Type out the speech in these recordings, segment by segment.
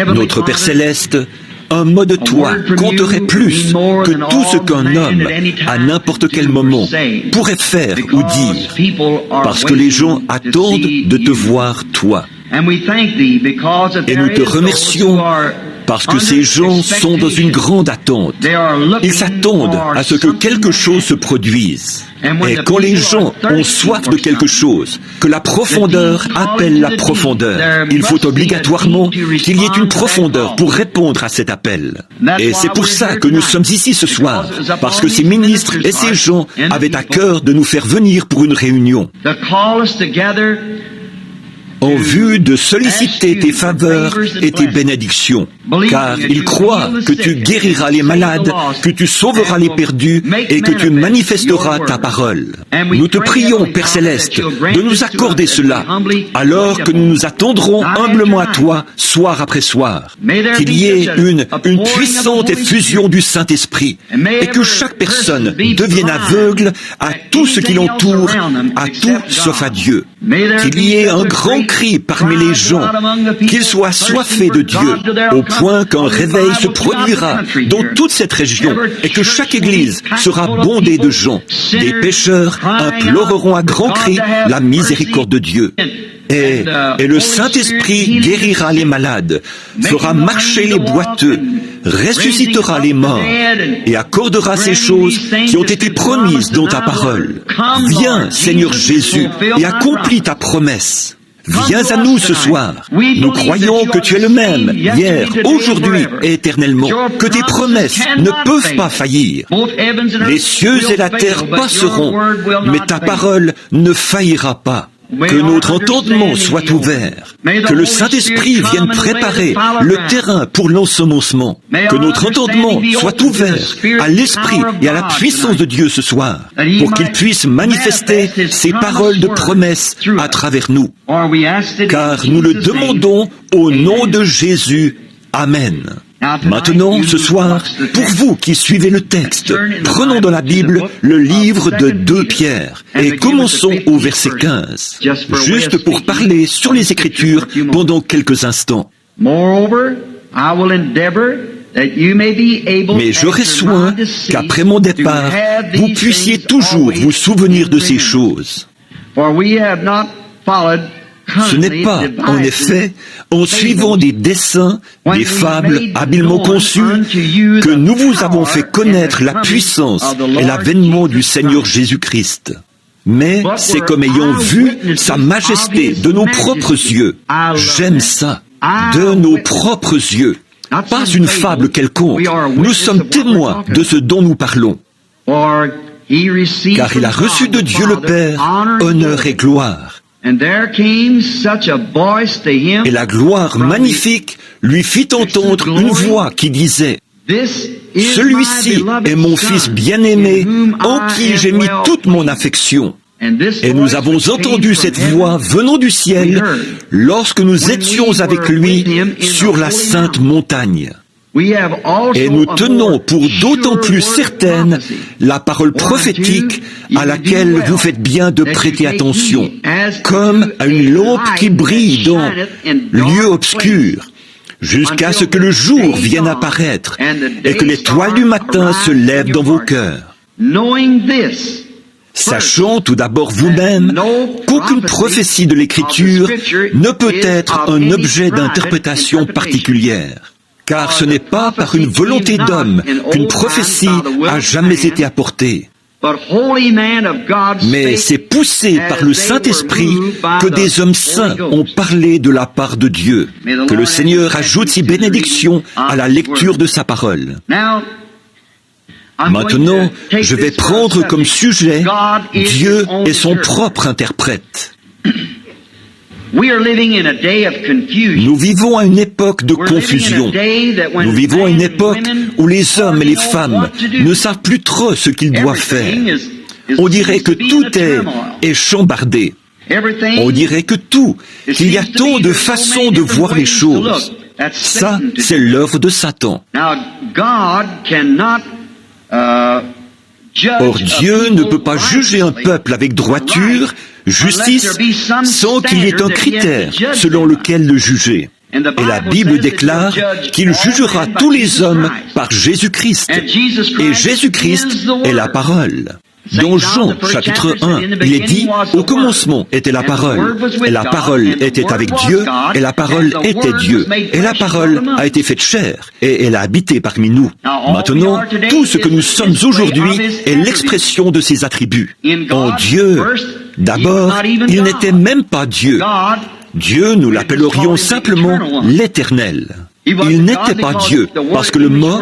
Notre Père Céleste, un mot de toi compterait plus que tout ce qu'un homme, à n'importe quel moment, pourrait faire ou dire, parce que les gens attendent de te voir toi. Et nous te remercions parce que ces gens sont dans une grande attente. Ils s'attendent à ce que quelque chose se produise. Et quand les gens ont soif de quelque chose, que la profondeur appelle la profondeur, il faut obligatoirement qu'il y ait une profondeur pour répondre à cet appel. Et c'est pour ça que nous sommes ici ce soir, parce que ces ministres et ces gens avaient à cœur de nous faire venir pour une réunion, en vue de solliciter tes faveurs et tes bénédictions, car ils croient que tu guériras les malades, que tu sauveras les perdus et que tu manifesteras ta parole. Nous te prions, Père Céleste, de nous accorder cela, alors que nous nous attendrons humblement à toi, soir après soir. Qu'il y ait une puissante effusion du Saint-Esprit, et que chaque personne devienne aveugle à tout ce qui l'entoure, à tout sauf à Dieu. Qu'il y ait un grand cri parmi les gens, qu'ils soient assoiffés de Dieu, au point qu'un réveil se produira dans toute cette région et que chaque église sera bondée de gens. Des pécheurs imploreront à grands cris la miséricorde de Dieu. Et le Saint-Esprit guérira les malades, fera marcher les boiteux, ressuscitera les morts et accordera ces choses qui ont été promises dans ta parole. Viens, Seigneur Jésus, et accomplis ta promesse. Viens à nous ce soir. Nous croyons que tu es le même, hier, aujourd'hui et éternellement, que tes promesses ne peuvent pas faillir. Les cieux et la terre passeront, mais ta parole ne faillira pas. Que notre entendement soit ouvert, que le Saint-Esprit vienne préparer le terrain pour l'ensemencement, que notre entendement soit ouvert à l'Esprit et à la puissance de Dieu ce soir, pour qu'il puisse manifester ses paroles de promesse à travers nous. Car nous le demandons au nom de Jésus. Amen. Maintenant, ce soir, pour vous qui suivez le texte, prenons dans la Bible le livre de 2 Pierre et commençons au verset 15, juste pour parler sur les Écritures pendant quelques instants. Mais j'aurai soin qu'après mon départ, vous puissiez toujours vous souvenir de ces choses. Ce n'est pas, en effet, en suivant des dessins, des fables habilement conçues, que nous vous avons fait connaître la puissance et l'avènement du Seigneur Jésus-Christ. Mais c'est comme ayant vu sa majesté de nos propres yeux. J'aime ça, de nos propres yeux. Pas une fable quelconque. Nous sommes témoins de ce dont nous parlons. Car il a reçu de Dieu le Père honneur et gloire. Et la gloire magnifique lui fit entendre une voix qui disait « Celui-ci est mon Fils bien-aimé, en qui j'ai mis toute mon affection. » Et nous avons entendu cette voix venant du ciel lorsque nous étions avec lui sur la sainte montagne. Et nous tenons pour d'autant plus certaine la parole prophétique à laquelle vous faites bien de prêter attention, comme à une lampe qui brille dans lieu obscur, jusqu'à ce que le jour vienne apparaître et que l'étoile du matin se lève dans vos cœurs. Sachant tout d'abord vous-même qu'aucune prophétie de l'Écriture ne peut être un objet d'interprétation particulière. Car ce n'est pas par une volonté d'homme qu'une prophétie a jamais été apportée. Mais c'est poussé par le Saint-Esprit que des hommes saints ont parlé de la part de Dieu. Que le Seigneur ajoute ses bénédictions à la lecture de sa parole. Maintenant, je vais prendre comme sujet Dieu et son propre interprète. Nous vivons à une époque de confusion. Nous vivons à une époque où les hommes et les femmes ne savent plus trop ce qu'ils doivent faire. On dirait que tout est chambardé. On dirait que qu'il y a tant de façons de voir les choses. Ça, c'est l'œuvre de Satan. Or, Dieu ne peut pas juger un peuple avec droiture, justice, sans qu'il y ait un critère selon lequel le juger. Et la Bible déclare qu'il jugera tous les hommes par Jésus-Christ. Et Jésus-Christ est la parole. Dans Jean, chapitre 1, il est dit, « Au commencement était la parole, et la parole était avec Dieu, et la parole était Dieu, et la parole a été faite chair, et elle a habité parmi nous. » Maintenant, tout ce que nous sommes aujourd'hui est l'expression de ses attributs. En Dieu, d'abord, il n'était même pas Dieu. Dieu, nous l'appellerions simplement l'Éternel. Il n'était pas Dieu, parce que le mot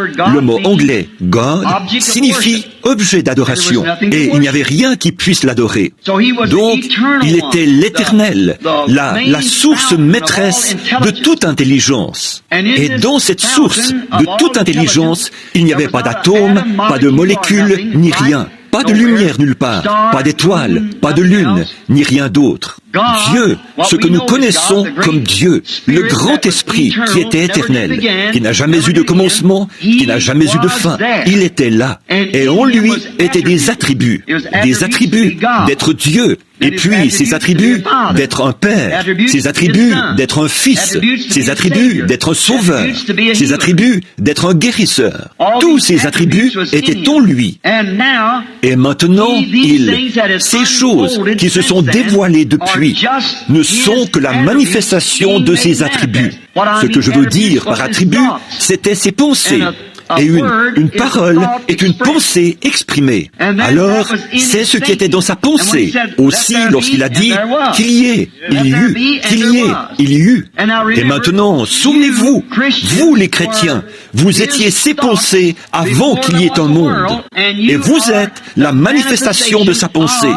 anglais « God » signifie objet d'adoration, et il n'y avait rien qui puisse l'adorer. Donc, il était l'Éternel, la source maîtresse de toute intelligence. Et dans cette source de toute intelligence, il n'y avait pas d'atomes, pas de molécules, ni rien. Pas de lumière nulle part, pas d'étoiles, pas de lune, ni rien d'autre. Dieu, ce que nous connaissons comme Dieu, le grand esprit qui était éternel, qui n'a jamais eu de commencement, qui n'a jamais eu de fin, il était là. Et en lui étaient des attributs d'être Dieu. Et puis, ses attributs d'être un père, ses attributs d'être un fils, ses attributs d'être un sauveur, ses attributs d'être un guérisseur. Tous ces attributs étaient en lui. Et maintenant, ces choses qui se sont dévoilées depuis ne sont que la manifestation de ses attributs. Ce que je veux dire par attribut, c'était ses pensées. Et une parole est une pensée exprimée. Alors, c'est ce qui était dans sa pensée. Aussi, lorsqu'il a dit qu'il y ait, il y eut, qu'il y ait, il y eut. Et maintenant, souvenez-vous, vous les chrétiens, vous étiez ses pensées avant qu'il y ait un monde. Et vous êtes la manifestation de sa pensée.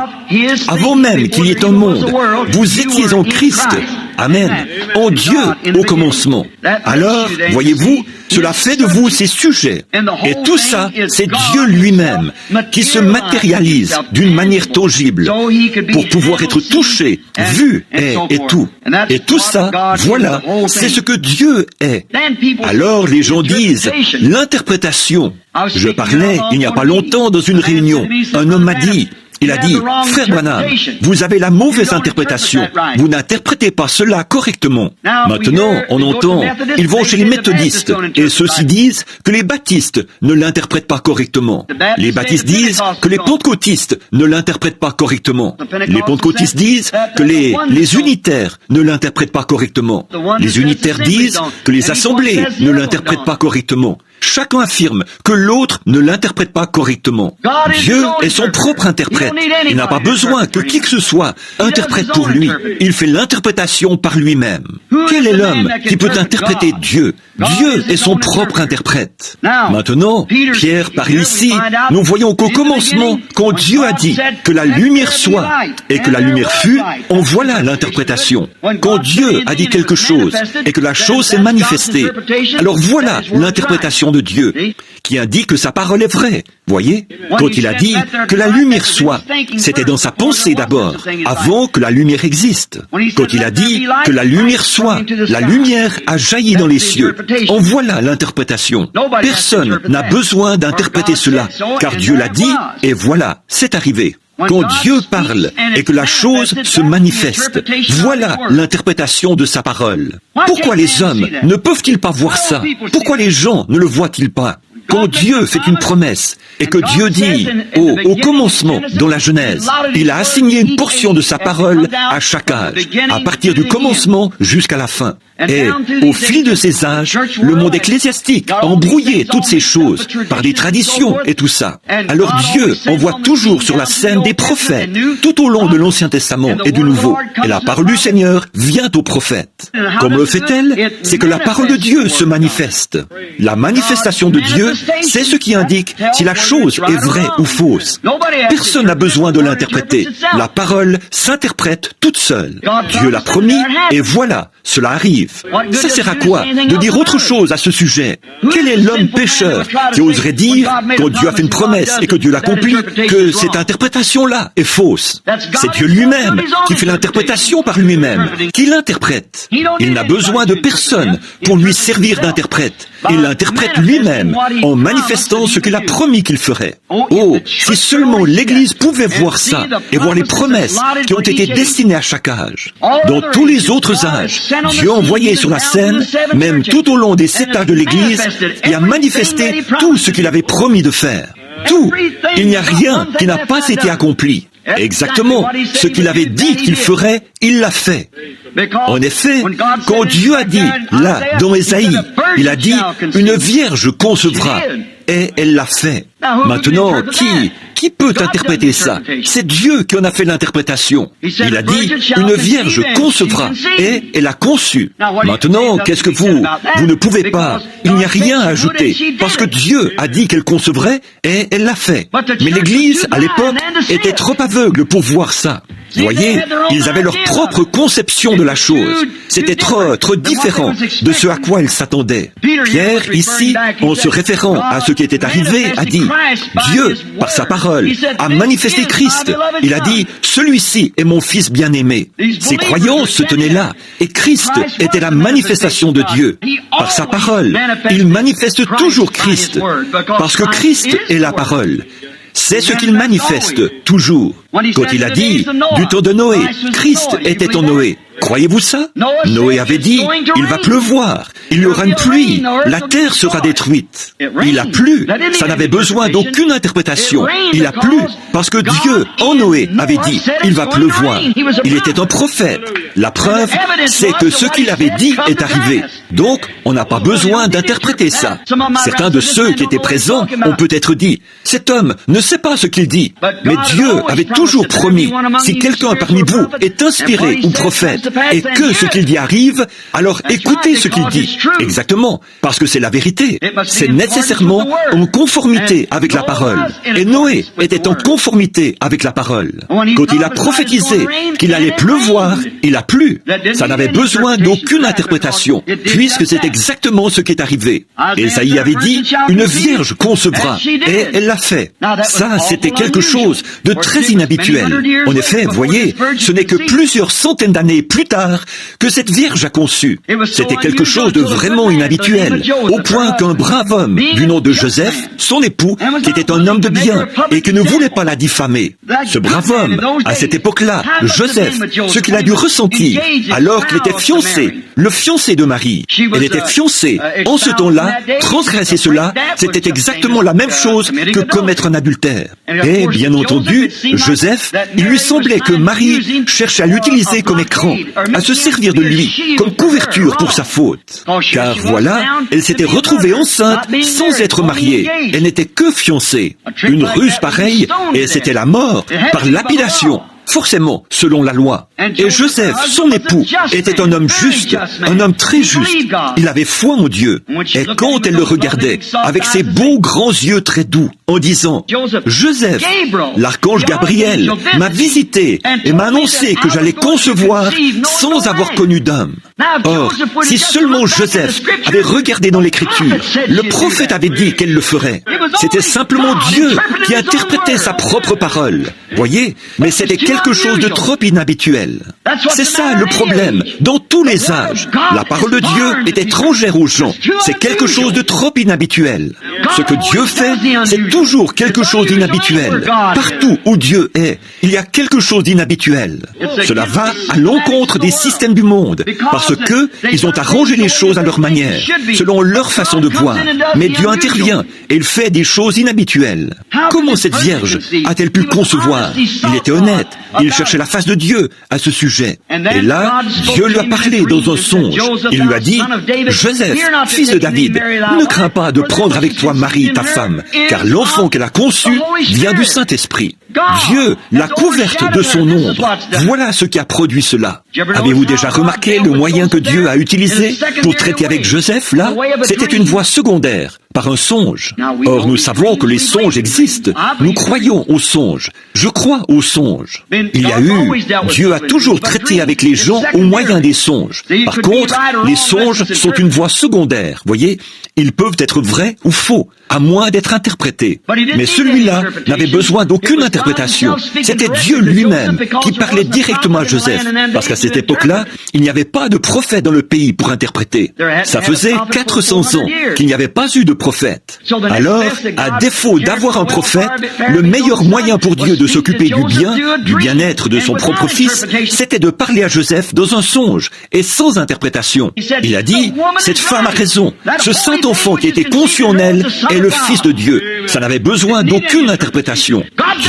Avant même qu'il y ait un monde, vous étiez en Christ. Amen. En Dieu au commencement. Alors, voyez-vous, cela fait de vous ses sujets. Et tout ça, c'est Dieu lui-même qui se matérialise d'une manière tangible pour pouvoir être touché, vu et tout. Et tout ça, voilà, c'est ce que Dieu est. Alors les gens disent, l'interprétation. Je parlais il n'y a pas longtemps dans une réunion. Un homme m'a dit, il a dit, « Frère Branham, vous avez la mauvaise interprétation. Vous n'interprétez pas cela correctement. » Maintenant, on entend, ils vont chez les méthodistes, et ceux-ci disent que les baptistes ne l'interprètent pas correctement. Les baptistes disent que les pentecôtistes ne l'interprètent pas correctement. Les pentecôtistes disent que les unitaires ne l'interprètent pas correctement. Les unitaires disent que les assemblées ne l'interprètent pas correctement. Chacun affirme que l'autre ne l'interprète pas correctement. Dieu est son propre interprète. Il n'a pas besoin que qui que ce soit interprète pour lui. Il fait l'interprétation par lui-même. Quel est l'homme qui peut interpréter Dieu? Dieu est son propre interprète. Maintenant, Pierre parle ici, nous voyons qu'au commencement, quand Dieu a dit que la lumière soit et que la lumière fut, on voit là l'interprétation. Quand Dieu a dit quelque chose et que la chose s'est manifestée, alors voilà l'interprétation de Dieu, qui indique que sa parole est vraie. Voyez, quand il a dit que la lumière soit, c'était dans sa pensée d'abord, avant que la lumière existe. Quand il a dit que la lumière soit, la lumière a jailli dans les cieux. En voilà l'interprétation. Personne n'a besoin d'interpréter cela, car Dieu l'a dit, et voilà, c'est arrivé. Quand Dieu parle et que la chose se manifeste, voilà l'interprétation de sa parole. Pourquoi les hommes ne peuvent-ils pas voir ça? Pourquoi les gens ne le voient-ils pas? Quand Dieu fait une promesse et que Dieu dit au commencement, dans la Genèse, il a assigné une portion de sa parole à chaque âge, à partir du commencement jusqu'à la fin. Et au fil de ces âges, le monde ecclésiastique a embrouillé toutes ces choses par des traditions et tout ça. Alors Dieu envoie toujours sur la scène des prophètes tout au long de l'Ancien Testament et du Nouveau. Et la parole du Seigneur vient aux prophètes. Comment le fait-elle? C'est que la parole de Dieu se manifeste. La manifestation de Dieu, c'est ce qui indique si la chose est vraie ou fausse. Personne n'a besoin de l'interpréter. La parole s'interprète toute seule. Dieu l'a promis et voilà, cela arrive. Ça sert à quoi de dire autre chose à ce sujet? Quel est l'homme pécheur qui oserait dire, quand Dieu a fait une promesse et que Dieu l'accomplit, que cette interprétation-là est fausse? C'est Dieu lui-même qui fait l'interprétation par lui-même, qui l'interprète. Il n'a besoin de personne pour lui servir d'interprète. Il l'interprète lui-même en manifestant ce qu'il a promis qu'il ferait. Oh, si seulement l'Église pouvait voir ça et voir les promesses qui ont été destinées à chaque âge. Dans tous les autres âges, Dieu envoyait déployé sur la scène, même tout au long des 7 âges de l'Église, et a manifesté tout ce qu'il avait promis de faire. Tout. Il n'y a rien qui n'a pas été accompli. Exactement. Ce qu'il avait dit qu'il ferait, il l'a fait. En effet, quand Dieu a dit, là, dans Ésaïe, il a dit, une vierge concevra. Et elle l'a fait. Maintenant, qui peut interpréter ça? C'est Dieu qui en a fait l'interprétation. Il a dit, une vierge concevra, et elle a conçu. Maintenant, qu'est-ce que vous ne pouvez pas, il n'y a rien à ajouter, parce que Dieu a dit qu'elle concevrait, et elle l'a fait. Mais l'Église, à l'époque, était trop aveugle pour voir ça. Vous voyez, ils avaient leur propre conception de la chose. C'était trop différent de ce à quoi ils s'attendaient. Pierre, ici, en se référant à ce qui était arrivé, a dit, Dieu, par sa parole, a manifesté Christ. Il a dit, celui-ci est mon Fils bien-aimé. Ses croyances se tenaient là, et Christ était la manifestation de Dieu. Par sa parole, il manifeste toujours Christ, parce que Christ est la parole. C'est ce qu'il manifeste toujours. Quand il a dit, du temps de Noé, Christ était en Noé. Croyez-vous ça? Noé avait dit, il va pleuvoir, il y aura une pluie, la terre sera détruite. Il a plu, ça n'avait besoin d'aucune interprétation. Il a plu, parce que Dieu, en Noé, avait dit, il va pleuvoir. Il était un prophète. La preuve, c'est que ce qu'il avait dit est arrivé. Donc, on n'a pas besoin d'interpréter ça. Certains de ceux qui étaient présents ont peut-être dit, cet homme ne sait pas ce qu'il dit. Mais Dieu avait toujours promis, si quelqu'un parmi vous est inspiré ou prophète, et que ce qu'il dit arrive, alors écoutez ce qu'il dit. Exactement, parce que c'est la vérité. C'est nécessairement en conformité avec la parole. Et Noé était en conformité avec la parole. Quand il a prophétisé qu'il allait pleuvoir, il a plu. Ça n'avait besoin d'aucune interprétation, puisque c'est exactement ce qui est arrivé. Ésaïe avait dit, une vierge concevra, et elle l'a fait. Ça, c'était quelque chose de très inhabituel. En effet, voyez, ce n'est que plusieurs centaines d'années plus tard que cette vierge a conçu. C'était quelque chose de vraiment inhabituel, au point qu'un brave homme du nom de Joseph, son époux, qui était un homme de bien et qui ne voulait pas la diffamer, ce brave homme, à cette époque-là, Joseph, ce qu'il a dû ressentir alors qu'il était fiancé, le fiancé de Marie. Elle était fiancée. En ce temps-là, transgresser cela, c'était exactement la même chose que commettre un adultère. Et bien entendu, Joseph, il lui semblait que Marie cherchait à l'utiliser comme écran, à se servir de lui comme couverture pour sa faute. Car voilà, elle s'était retrouvée enceinte sans être mariée. Elle n'était que fiancée. Une ruse pareille, et c'était la mort par lapidation. Forcément, selon la loi. Et Joseph, son époux, était un homme juste, un homme très juste. Il avait foi en Dieu. Et quand elle le regardait, avec ses beaux grands yeux très doux, en disant, Joseph, l'archange Gabriel m'a visité et m'a annoncé que j'allais concevoir sans avoir connu d'homme. Or, si seulement Joseph avait regardé dans l'Écriture, le prophète avait dit qu'elle le ferait. C'était simplement Dieu qui interprétait sa propre parole. Voyez, mais c'était quelque chose de trop inhabituel. C'est ça le problème, dans tous les âges. La parole de Dieu est étrangère aux gens. C'est quelque chose de trop inhabituel. Ce que Dieu fait, c'est toujours quelque chose d'inhabituel. Partout où Dieu est, il y a quelque chose d'inhabituel. Cela va à l'encontre des systèmes du monde, parce que ils ont arrangé les choses à leur manière, selon leur façon de voir. Mais Dieu intervient et il fait des choses inhabituelles. Comment cette vierge a-t-elle pu concevoir? Il était honnête. Il cherchait la face de Dieu à ce sujet. Et là, Dieu lui a parlé dans un songe. Il lui a dit, Joseph, fils de David, ne crains pas de prendre avec toi Marie, ta femme, car l'enfant qu'elle a conçu vient du Saint-Esprit. Dieu l'a couverte de son ombre. Voilà ce qui a produit cela. Avez-vous déjà remarqué le moyen que Dieu a utilisé pour traiter avec Joseph, là? C'était une voie secondaire, par un songe. Or, nous savons que les songes existent. Nous croyons aux songes. Je crois aux songes. Dieu a toujours traité avec les gens au moyen des songes. Par contre, les songes sont une voie secondaire, voyez? Ils peuvent être vrais ou faux, à moins d'être interprétés. Mais celui-là n'avait besoin d'aucune interprétation. C'était Dieu lui-même qui parlait directement à Joseph. Parce qu'à cette époque-là, il n'y avait pas de prophète dans le pays pour interpréter. Ça faisait 400 ans qu'il n'y avait pas eu de prophète. Alors, à défaut d'avoir un prophète, le meilleur moyen pour Dieu de s'occuper du bien-être de son propre fils, c'était de parler à Joseph dans un songe et sans interprétation. Il a dit, cette femme a raison, ce saint enfant qui était conçu en elle est le Fils de Dieu. Ça n'avait besoin d'aucune interprétation.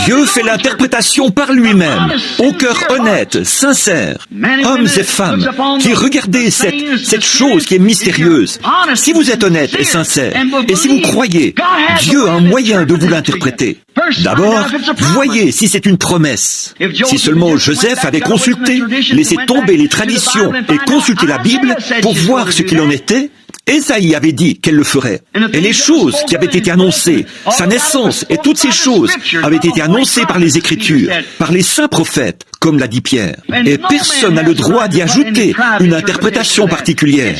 Dieu fait l'interprétation par lui-même, au cœur honnête, sincère. Hommes et femmes qui regardez cette chose qui est mystérieuse. Si vous êtes honnête et sincère, et si vous croyez, Dieu a un moyen de vous l'interpréter. D'abord, voyez si c'est une promesse. Si seulement Joseph avait consulté, laissé tomber les traditions et consulté la Bible pour voir ce qu'il en était, Ésaïe avait dit qu'elle le ferait. Et les choses qui avaient été annoncées, sa naissance et toutes ces choses avaient été annoncées par les Écritures, par les saints prophètes, comme l'a dit Pierre. Et personne n'a le droit d'y ajouter une interprétation particulière.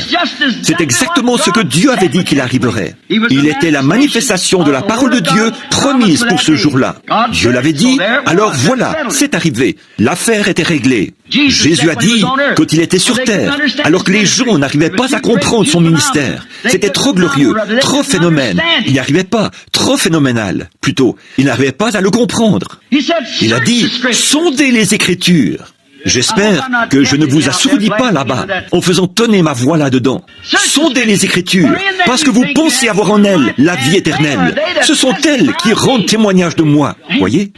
C'est exactement ce que Dieu avait dit qu'il arriverait. Il était la manifestation de la parole de Dieu promise pour ce jour-là. Dieu l'avait dit, alors voilà, c'est arrivé. L'affaire était réglée. Jésus a dit, quand il était sur terre, alors que les gens n'arrivaient pas à comprendre son ministère, c'était trop glorieux, trop phénomène. Il n'y arrivait pas, trop phénoménal, plutôt. Il n'arrivait pas à le comprendre. Il a dit, sondez les Écritures. J'espère que je ne vous assourdis pas là-bas en faisant tonner ma voix là-dedans. Sondez les Écritures, parce que vous pensez avoir en elles la vie éternelle. Ce sont elles qui rendent témoignage de moi, voyez?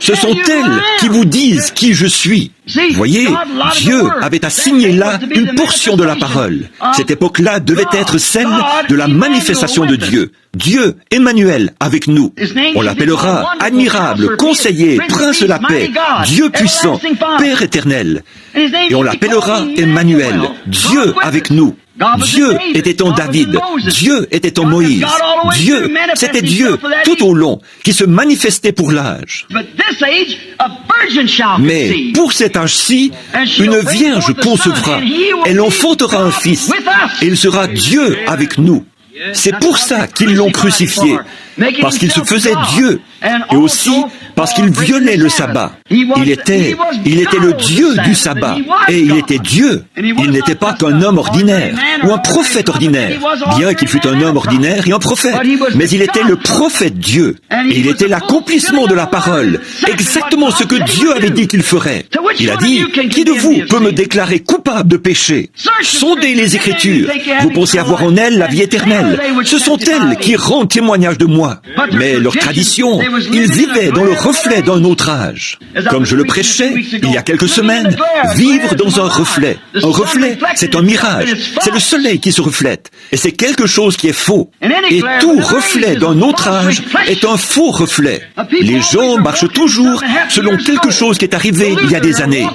Ce sont elles qui vous disent qui je suis. Voyez, Dieu avait assigné là une portion de la parole. Cette époque-là devait être celle de la manifestation de Dieu. Dieu, Emmanuel, avec nous. On l'appellera admirable, conseiller, prince de la paix, Dieu puissant, Père éternel. Et on l'appellera Emmanuel, Dieu avec nous. Dieu était en David, Dieu était en Moïse, Dieu, c'était Dieu tout au long qui se manifestait pour l'âge. Mais pour cet âge-ci, une vierge concevra, elle enfantera un fils, et il sera Dieu avec nous. C'est pour ça qu'ils l'ont crucifié, parce qu'il se faisait Dieu, et aussi parce qu'il violait le sabbat. Il était le Dieu du sabbat, et il était Dieu. Il n'était pas qu'un homme ordinaire, ou un prophète ordinaire, bien qu'il fût un homme ordinaire et un prophète, mais il était le prophète Dieu, et il était l'accomplissement de la parole, exactement ce que Dieu avait dit qu'il ferait. Il a dit, qui de vous peut me déclarer coupable de péché? Sondez les Écritures, vous pensez avoir en elles la vie éternelle. Ce sont elles qui rendent témoignage de moi. Mais leur tradition, ils vivaient dans le reflet d'un autre âge. Comme je le prêchais il y a quelques semaines, vivre dans un reflet. Un reflet, c'est un mirage. C'est le soleil qui se reflète. Et c'est quelque chose qui est faux. Et tout reflet d'un autre âge est un faux reflet. Les gens marchent toujours selon quelque chose qui est arrivé il y a des années.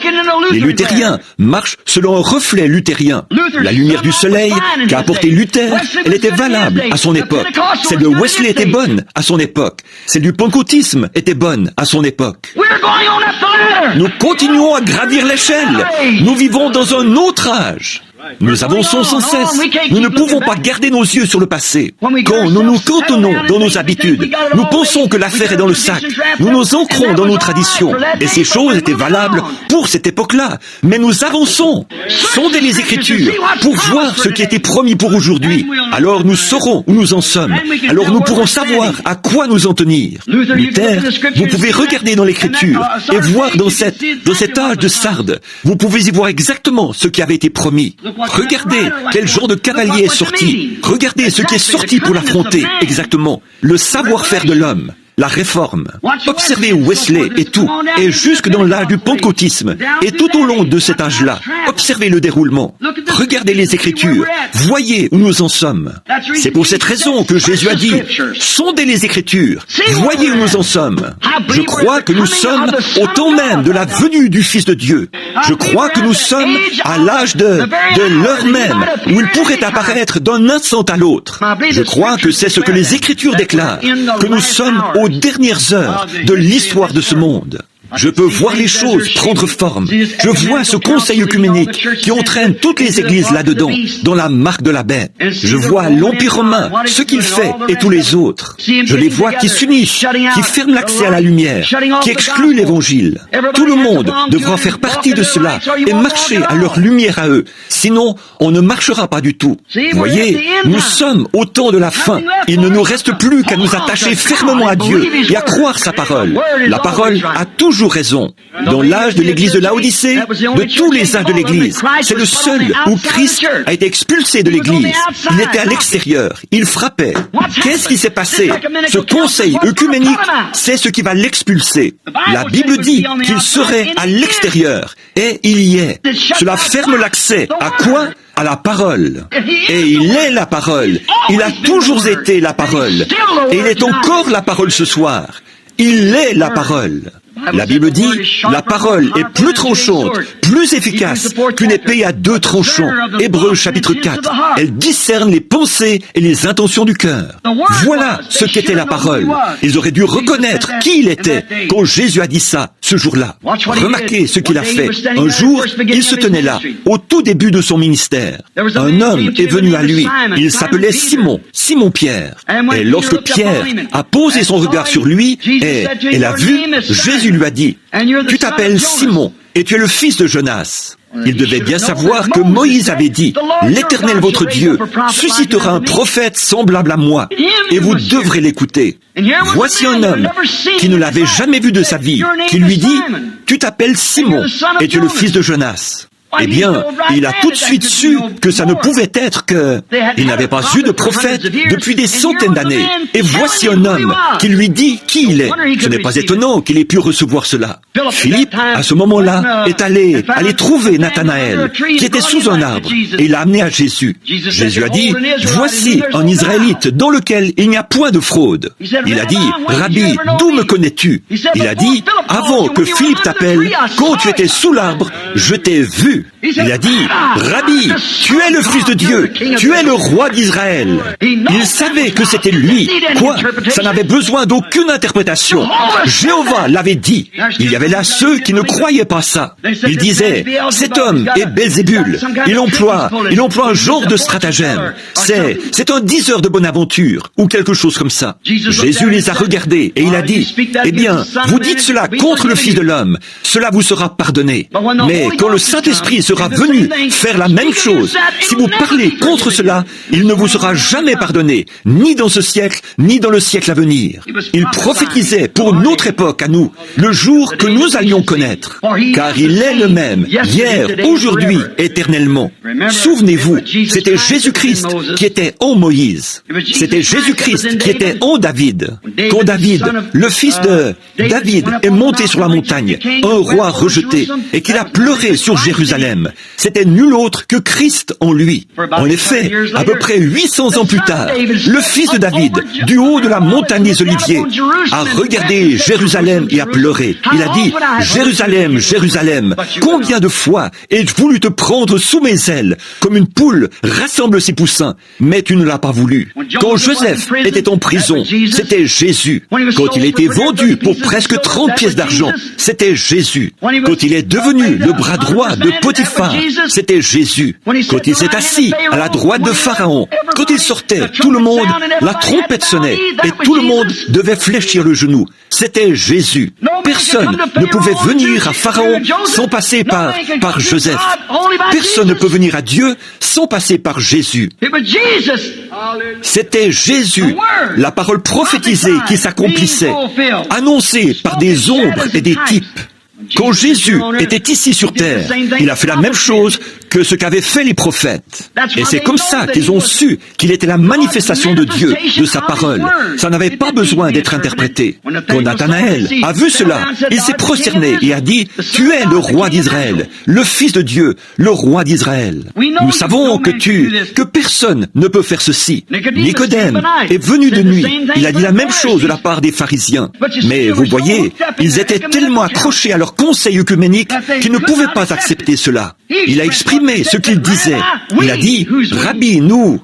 Les luthériens marchent selon un reflet luthérien. La lumière du soleil qu'a apporté Luther, elle était valable à son époque. Celle de Wesley était bonne à son époque. Celle du pentecôtisme était bonne à son époque. Nous continuons à gravir l'échelle. Nous vivons dans un autre âge. Nous avançons sans cesse. Nous ne pouvons pas garder nos yeux sur le passé. Quand nous nous cantonnons dans nos habitudes, nous pensons que l'affaire est dans le sac. Nous nous ancrons dans nos traditions. Et ces choses étaient valables pour cette époque-là. Mais nous avançons. Sondez les Écritures pour voir ce qui était promis pour aujourd'hui. Alors nous saurons où nous en sommes. Alors nous pourrons savoir à quoi nous en tenir. Luther, vous pouvez regarder dans l'Écriture et voir dans cet âge de Sardes, vous pouvez y voir exactement ce qui avait été promis. Regardez quel genre de cavalier est sorti. Regardez ce qui est sorti pour l'affronter, exactement. Le savoir-faire de l'homme. La réforme. Observez Wesley et tout, et jusque dans l'âge du pentecôtisme, et tout au long de cet âge-là, observez le déroulement. Regardez les Écritures, voyez où nous en sommes. C'est pour cette raison que Jésus a dit, sondez les Écritures, voyez où nous en sommes. Je crois que nous sommes au temps même de la venue du Fils de Dieu. Je crois que nous sommes à l'âge de l'heure même, où il pourrait apparaître d'un instant à l'autre. Je crois que c'est ce que les Écritures déclarent, que nous sommes aux dernières heures de l'histoire de ce monde. Je peux voir les choses prendre forme. Je vois ce conseil œcuménique qui entraîne toutes les églises là-dedans, dans la marque de la bête. Je vois l'Empire romain, ce qu'il fait et tous les autres. Je les vois qui s'unissent, qui ferment l'accès à la lumière, qui excluent l'évangile. Tout le monde devra faire partie de cela et marcher à leur lumière à eux. Sinon, on ne marchera pas du tout. Voyez, nous sommes au temps de la fin. Il ne nous reste plus qu'à nous attacher fermement à Dieu et à croire sa parole. La parole a toujours raison. Dans l'âge de l'église de Laodicée, de tous les âges de l'église, c'est le seul où Christ a été expulsé de l'église. Il était à l'extérieur, il frappait. Qu'est-ce qui s'est passé? Ce conseil œcuménique, c'est ce qui va l'expulser. La Bible dit qu'il serait à l'extérieur, et il y est. Cela ferme l'accès à quoi? À la parole. Et il est la parole. Il a toujours été la parole. Et il est encore la parole ce soir. Il est la parole. La Bible dit, la parole est plus tranchante, plus efficace qu'une épée à 2 tranchants. Hébreux chapitre 4. Elle discerne les pensées et les intentions du cœur. Voilà ce qu'était la parole. Ils auraient dû reconnaître qui il était quand Jésus a dit ça, ce jour-là. Remarquez ce qu'il a fait. Un jour, il se tenait là, au tout début de son ministère. Un homme est venu à lui. Il s'appelait Simon, Simon Pierre. Et lorsque Pierre a posé son regard sur lui et l'a vu, Jésus lui a dit, « Tu t'appelles Simon, et tu es le fils de Jonas. » Il devait bien savoir que Moïse avait dit, « L'Éternel votre Dieu suscitera un prophète semblable à moi, et vous devrez l'écouter. » Voici un homme qui ne l'avait jamais vu de sa vie, qui lui dit, « Tu t'appelles Simon, et tu es le fils de Jonas. » Eh bien, il a tout de suite su que ça ne pouvait être que... Il n'avait pas eu de prophète depuis des centaines d'années. Et voici un homme qui lui dit qui il est. Ce n'est pas étonnant qu'il ait pu recevoir cela. Philippe, à ce moment-là, est allé trouver Nathanaël, qui était sous un arbre, et il l'a amené à Jésus. Jésus a dit, voici un Israélite dans lequel il n'y a point de fraude. Il a dit, Rabbi, d'où me connais-tu? Il a dit, avant que Philippe t'appelle, quand tu étais sous l'arbre, je t'ai vu. Il a dit, Rabbi, tu es le Fils de Dieu, tu es le roi d'Israël. Il savait que c'était lui. Quoi? Ça n'avait besoin d'aucune interprétation. Jéhovah l'avait dit. Il y avait là ceux qui ne croyaient pas ça. Ils disaient, cet homme est Belzébul. Il emploie un genre de stratagème. C'est un diseur de bonne aventure, ou quelque chose comme ça. Jésus les a regardés et il a dit, eh bien, vous dites cela contre le Fils de l'homme, cela vous sera pardonné. Mais quand le Saint-Esprit sera venu faire la même chose, si vous parlez contre cela, il ne vous sera jamais pardonné, ni dans ce siècle, ni dans le siècle à venir. Il prophétisait pour notre époque à nous, le jour que nous allions connaître. Car il est le même, hier, aujourd'hui, éternellement. Souvenez-vous, c'était Jésus-Christ qui était en Moïse. C'était Jésus-Christ qui était en David. Quand David, le fils de David, est monté sur la montagne, un roi rejeté, et qu'il a pleuré sur Jérusalem, c'était nul autre que Christ en lui. En effet, à peu près 800 ans plus tard, le fils de David, du haut de la montagne des Oliviers, a regardé Jérusalem et a pleuré. Il a dit, Jérusalem, Jérusalem, combien de fois ai-je voulu te prendre sous mes ailes, comme une poule rassemble ses poussins, mais tu ne l'as pas voulu. Quand Joseph était en prison, c'était Jésus. Quand il était vendu pour presque 30 pièces d'argent, c'était Jésus. Quand il est devenu le bras droit de Potiphar, c'était Jésus. Quand il s'est assis à la droite de Pharaon, quand il sortait, tout le monde, la trompette sonnait, et tout le monde devait fléchir le genou. C'était Jésus. Personne ne pouvait venir à Pharaon sans passer par Joseph. Personne ne peut venir à Dieu sans passer par Jésus. C'était Jésus, la parole prophétisée qui s'accomplissait, annoncée par des ombres et des types. Quand Jésus était ici sur terre, il a fait la même chose que ce qu'avaient fait les prophètes. Et c'est comme ça qu'ils ont su qu'il était la manifestation de Dieu, de sa parole. Ça n'avait pas besoin d'être interprété. Quand Nathanaël a vu cela, il s'est prosterné et a dit, « Tu es le roi d'Israël, le Fils de Dieu, le roi d'Israël. » Nous savons que personne ne peut faire ceci. Nicodème est venu de nuit. Il a dit la même chose de la part des pharisiens. Mais vous voyez, ils étaient tellement accrochés à leur conseil œcuménique qu'ils ne pouvaient pas accepter cela. Il a exprimé ce qu'il disait. Il a dit, « Rabbi, nous,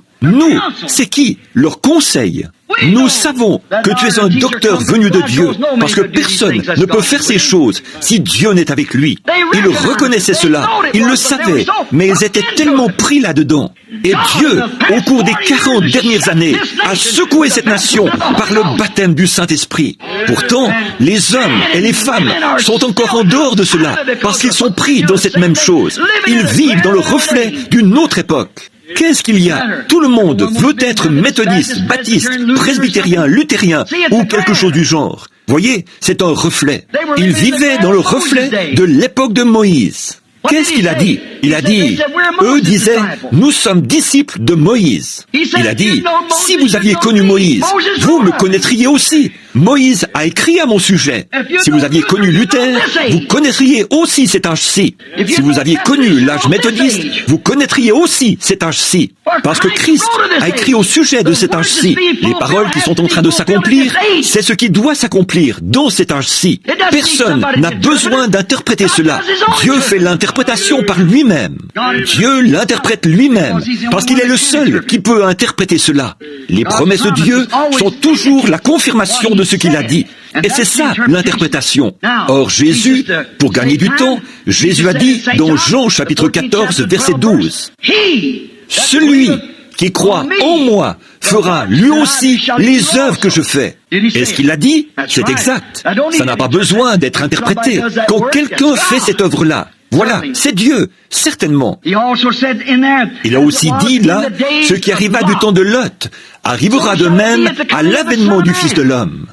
c'est qui? Leur conseil. Nous savons que tu es un docteur venu de Dieu, parce que personne ne peut faire ces choses si Dieu n'est avec lui. Ils reconnaissaient cela, ils le savaient, mais ils étaient tellement pris là-dedans. Et Dieu, au cours des 40 dernières années, a secoué cette nation par le baptême du Saint-Esprit. Pourtant, les hommes et les femmes sont encore en dehors de cela, parce qu'ils sont pris dans cette même chose. Ils vivent dans le reflet d'une autre époque. Qu'est-ce qu'il y a? Tout le monde veut être méthodiste, baptiste, presbytérien, luthérien ou quelque chose du genre. Voyez, c'est un reflet. Ils vivaient dans le reflet de l'époque de Moïse. Qu'est-ce qu'il a dit? Il a dit, eux disaient, nous sommes disciples de Moïse. Il a dit, si vous aviez connu Moïse, vous me connaîtriez aussi. Moïse a écrit à mon sujet. Si vous aviez connu Luther, vous connaîtriez aussi cet âge-ci. Si vous aviez connu l'âge méthodiste, vous connaîtriez aussi cet âge-ci. Parce que Christ a écrit au sujet de cet âge-ci. Les paroles qui sont en train de s'accomplir, c'est ce qui doit s'accomplir dans cet âge-ci. Personne n'a besoin d'interpréter cela. Dieu fait l'interprétation par lui-même. Dieu l'interprète lui-même, parce qu'il est le seul qui peut interpréter cela. Les promesses de Dieu sont toujours la confirmation de ce qu'il a dit. Et c'est ça, l'interprétation. Or, Jésus, pour gagner du temps, Jésus a dit dans Jean chapitre 14, verset 12, « Celui qui croit en moi fera lui aussi les œuvres que je fais. » Est-ce qu'il l'a dit? C'est exact. Ça n'a pas besoin d'être interprété. Quand quelqu'un fait cette œuvre-là, voilà, c'est Dieu, certainement. Il a aussi dit là, ce qui arriva du temps de Lot arrivera de même à l'avènement du Fils de l'homme.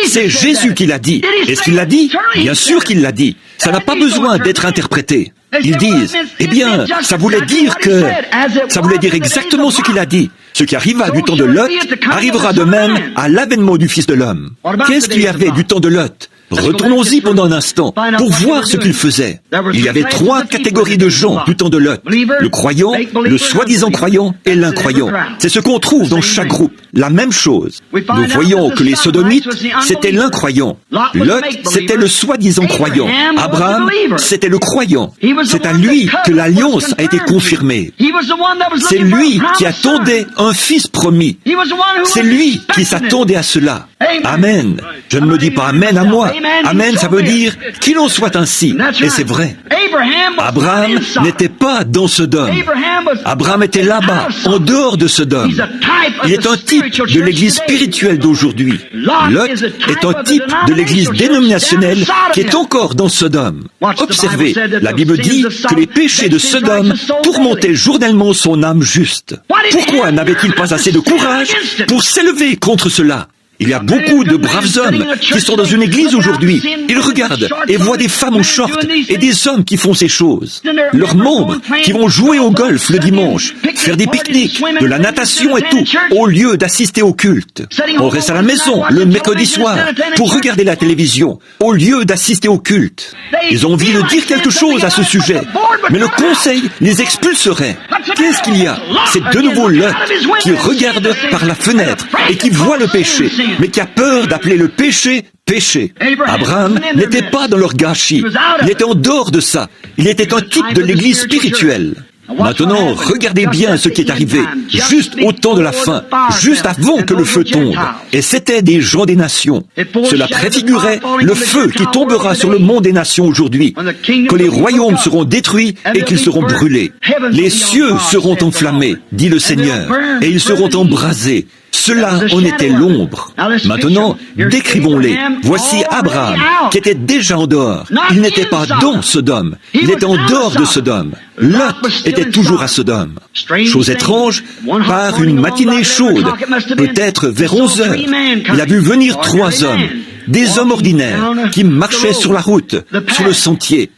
C'est Jésus qui l'a dit. Est-ce qu'il l'a dit? Bien sûr qu'il l'a dit. Ça n'a pas besoin d'être interprété. Ils disent, eh bien, ça voulait dire exactement ce qu'il a dit. Ce qui arriva du temps de Lot arrivera de même à l'avènement du Fils de l'homme. Qu'est-ce qu'il y avait du temps de Lot? Retournons-y pendant un instant pour voir ce qu'il faisait. Il y avait 3 catégories de gens du temps de Lot. Le croyant, le soi-disant croyant et l'incroyant. C'est ce qu'on trouve dans chaque groupe. La même chose. Nous voyons que les sodomites, c'était l'incroyant. Lot, c'était le soi-disant croyant. Abraham, c'était le croyant. C'est à lui que l'alliance a été confirmée. C'est lui qui attendait un fils promis. C'est lui qui s'attendait à cela. Amen. Je ne me dis pas Amen à moi. Amen, ça veut dire qu'il en soit ainsi. Et c'est vrai. Abraham n'était pas dans Sodome. Abraham était là-bas, en dehors de Sodome. Il est un type de l'église spirituelle d'aujourd'hui. Lot est un type de l'église dénominationnelle qui est encore dans Sodome. Observez, la Bible dit que les péchés de Sodome tourmentaient journellement son âme juste. Pourquoi n'avait-il pas assez de courage pour s'élever contre cela? Il y a beaucoup de braves hommes qui sont dans une église aujourd'hui. Ils regardent et voient des femmes en short et des hommes qui font ces choses. Leurs membres qui vont jouer au golf le dimanche, faire des pique-niques, de la natation et tout, au lieu d'assister au culte. On reste à la maison le mercredi soir pour regarder la télévision, au lieu d'assister au culte. Ils ont envie de dire quelque chose à ce sujet, mais le conseil les expulserait. Qu'est-ce qu'il y a? C'est de nouveau Lot qui regarde par la fenêtre et qui voit le péché, mais qui a peur d'appeler le péché, péché. Abraham n'était pas dans leur gâchis. Il était en dehors de ça. Il était un type de l'église spirituelle. Maintenant, regardez bien ce qui est arrivé, juste au temps de la fin, juste avant que le feu tombe. Et c'étaient des gens des nations. Cela préfigurait le feu qui tombera sur le monde des nations aujourd'hui, que les royaumes seront détruits et qu'ils seront brûlés. Les cieux seront enflammés, dit le Seigneur, et ils seront embrasés. Cela en était l'ombre. Maintenant, décrivons-les. Voici Abraham, qui était déjà en dehors. Il n'était pas dans Sodome. Il était en dehors de Sodome. Lot était toujours à Sodome. Chose étrange, par une matinée chaude, peut-être vers 11 heures, il a vu venir 3 hommes, des hommes ordinaires, qui marchaient sur la route, sur le sentier.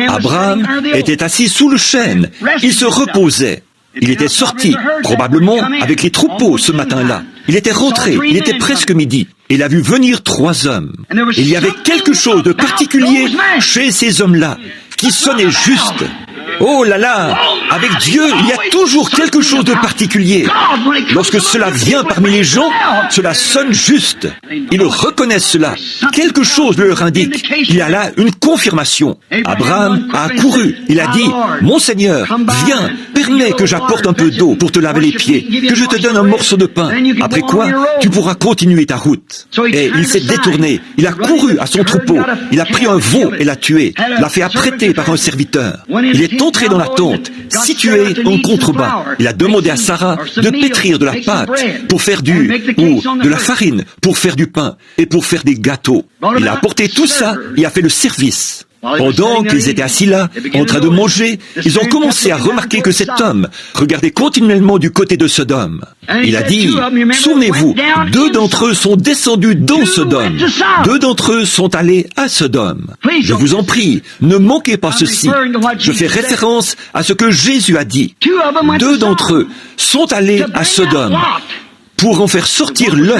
Abraham était assis sous le chêne. Il se reposait. Il était sorti, probablement avec les troupeaux ce matin-là. Il était rentré, il était presque midi. Il a vu venir 3 hommes. Il y avait quelque chose de particulier chez ces hommes-là, qui sonnait juste. Oh là là! Avec Dieu, il y a toujours quelque chose de particulier. Lorsque cela vient parmi les gens, cela sonne juste. Ils reconnaissent cela. Quelque chose leur indique. Il y a là une confirmation. Abraham a accouru. Il a dit, « Mon Seigneur, viens, permets que j'apporte un peu d'eau pour te laver les pieds, que je te donne un morceau de pain. Après quoi, tu pourras continuer ta route. » Et il s'est détourné. Il a couru à son troupeau. Il a pris un veau et l'a tué. L'a fait apprêter par un serviteur. Il est entré dans la tente, situé en contrebas. Il a demandé à Sarah de pétrir de la pâte pour faire ou de la farine pour faire du pain et pour faire des gâteaux. Il a apporté tout ça et a fait le service. Pendant qu'ils étaient assis là, en train de manger, ils ont commencé à remarquer que cet homme regardait continuellement du côté de Sodome. Il a dit, « Souvenez-vous, 2 d'entre eux sont descendus dans Sodome. 2 d'entre eux sont allés à Sodome. Je vous en prie, ne manquez pas ceci. » Je fais référence à ce que Jésus a dit. 2 d'entre eux sont allés à Sodome pour en faire sortir Lot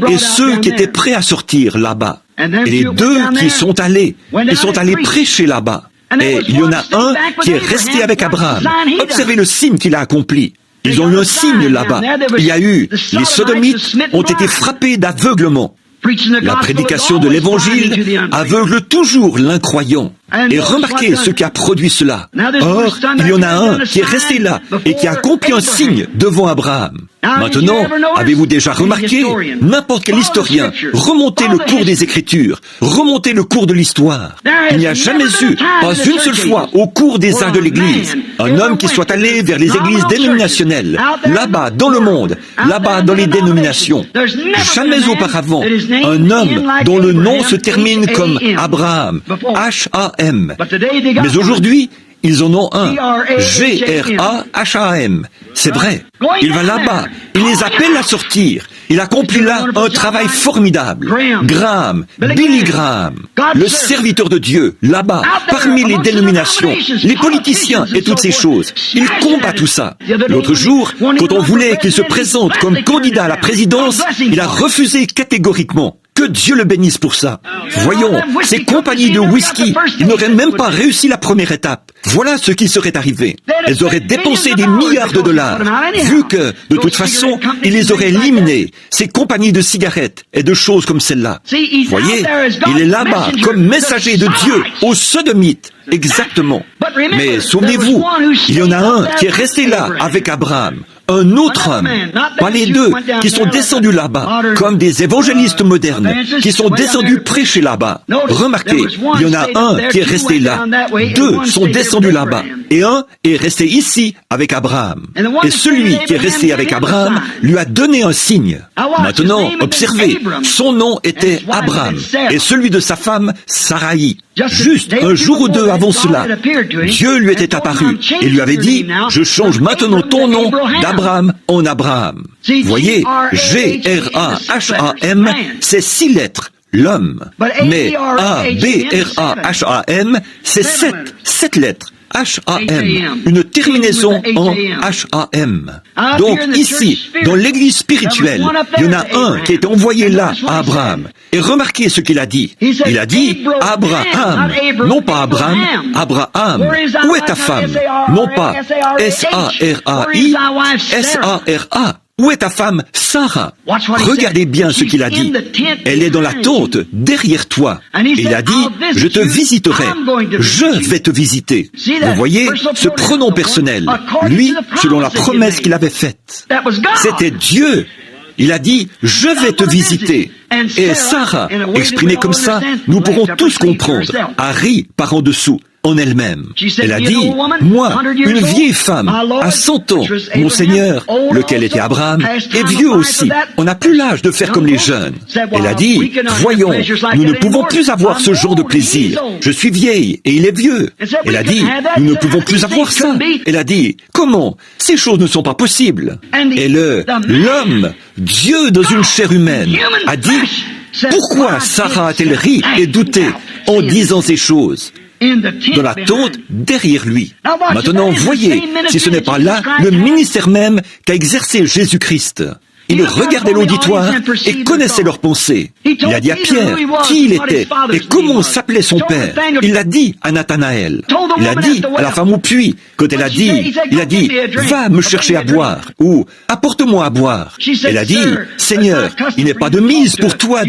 et ceux qui étaient prêts à sortir là-bas. Et les 2 qui sont allés, ils sont allés prêcher là-bas. Et il y en a un qui est resté avec Abraham. Observez le signe qu'il a accompli. Ils ont eu un signe là-bas. Il y a eu, les sodomites ont été frappés d'aveuglement. La prédication de l'Évangile aveugle toujours l'incroyant. Et remarquez ce qui a produit cela. Or, il y en a un qui est resté là et qui a accompli un signe devant Abraham. Maintenant, avez-vous déjà remarqué, n'importe quel historien, remontez le cours des Écritures, remontez le cours de l'histoire. Il n'y a jamais eu, pas une seule fois, au cours des âges de l'Église, un homme qui soit allé vers les églises dénominationnelles, là-bas dans le monde, là-bas dans les dénominations. Jamais auparavant, un homme dont le nom se termine comme Abraham, H-A-M. Mais aujourd'hui, ils en ont un, G-R-A-H-A-M. C'est vrai. Il va là-bas, il les appelle à sortir. Il accomplit là un travail formidable. Graham, Billy Graham, le serviteur de Dieu, là-bas, parmi les dénominations, les politiciens et toutes ces choses. Il combat tout ça. L'autre jour, quand on voulait qu'il se présente comme candidat à la présidence, il a refusé catégoriquement. Que Dieu le bénisse pour ça. Voyons, ces compagnies de whisky, ils n'auraient même pas réussi la première étape. Voilà ce qui serait arrivé. Elles auraient dépensé des milliards de dollars, vu que, de toute façon, ils les auraient éliminés, ces compagnies de cigarettes et de choses comme celle-là. Voyez, il est là-bas comme messager de Dieu aux sodomites. Exactement. Mais souvenez-vous, il y en a un qui est resté là avec Abraham. Un autre homme, pas les 2, qui sont descendus là-bas, comme des évangélistes modernes, qui sont descendus prêcher là-bas. Remarquez, il y en a un qui est resté là, 2 sont descendus là-bas, et un est resté ici avec Abraham. Et celui qui est resté avec Abraham lui a donné un signe. Maintenant, observez, son nom était Abraham, et celui de sa femme, Sarai. Juste un jour ou 2 avant cela, Dieu lui était apparu et lui avait dit, « Je change maintenant ton nom d'Abraham en Abraham. » Voyez, G-R-A-H-A-M, c'est 6 lettres, l'homme. Mais A-B-R-A-H-A-M, c'est 7 lettres. H-A-M, une terminaison en H-A-M. Donc ici, dans l'église spirituelle, il y en a un qui est envoyé là à Abraham. Et remarquez ce qu'il a dit. Il a dit Abraham, non pas Abraham, Abraham. Où est ta femme? Non pas S-A-R-A-I, S-A-R-A. Où est ta femme, Sarah? Regardez bien ce qu'il a dit. Elle est dans la tente, derrière toi. Et il a dit, je te visiterai. Je vais te visiter. Vous voyez, ce pronom personnel, lui, selon la promesse qu'il avait faite. C'était Dieu. Il a dit, je vais te visiter. Et Sarah, exprimée comme ça, nous pourrons tous comprendre. Harry par en dessous. En elle-même. Elle a dit, moi, une vieille femme, à 100 ans, mon Seigneur, lequel était Abraham, est vieux aussi. On n'a plus l'âge de faire comme les jeunes. Elle a dit, voyons, nous ne pouvons plus avoir ce genre de plaisir. Je suis vieille et il est vieux. Elle a dit, nous ne pouvons plus avoir ça. Elle a dit, comment? Ces choses ne sont pas possibles. Et l'homme, Dieu dans une chair humaine, a dit, pourquoi Sarah a-t-elle ri et douté en disant ces choses? Dans la tente derrière lui. Maintenant, voyez, si ce n'est pas là le ministère même qu'a exercé Jésus-Christ. Il regardait l'auditoire et connaissait leurs pensées. Il a dit à Pierre qui il était et comment s'appelait son père. Il l'a dit à Nathanaël. Il a dit à la femme au puits, quand elle a dit, il a dit, va me chercher à boire, ou apporte-moi à boire. Elle a dit, Seigneur, il n'est pas de mise pour toi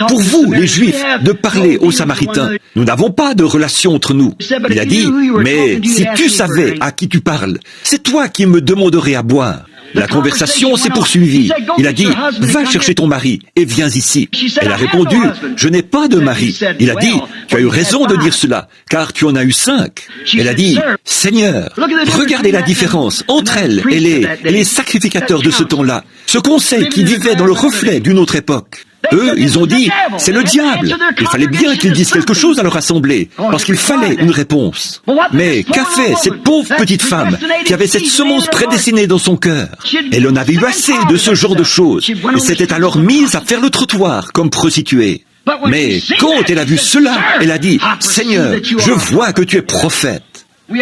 pour vous, les Juifs, de parler aux Samaritains. Nous n'avons pas de relation entre nous. Il a dit, mais si tu savais à qui tu parles, c'est toi qui me demanderais à boire. La conversation s'est poursuivie. Il a dit, va chercher ton mari et viens ici. Elle a répondu, je n'ai pas de mari. Il a dit, tu as eu raison de dire cela, car tu en as eu 5. Elle a dit, Seigneur, regardez la différence entre elle et les sacrificateurs de ce temps-là, ce conseil qui vivait dans le reflet d'une autre époque. Eux, ils ont dit, c'est le diable. Il fallait bien qu'ils disent quelque chose à leur assemblée, parce qu'il fallait une réponse. Mais qu'a fait cette pauvre petite femme qui avait cette semence prédestinée dans son cœur? Elle en avait eu assez de ce genre de choses, et s'était alors mise à faire le trottoir comme prostituée. Mais quand elle a vu cela, elle a dit, Seigneur, je vois que tu es prophète.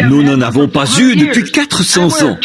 Nous n'en avons pas eu depuis 400 ans.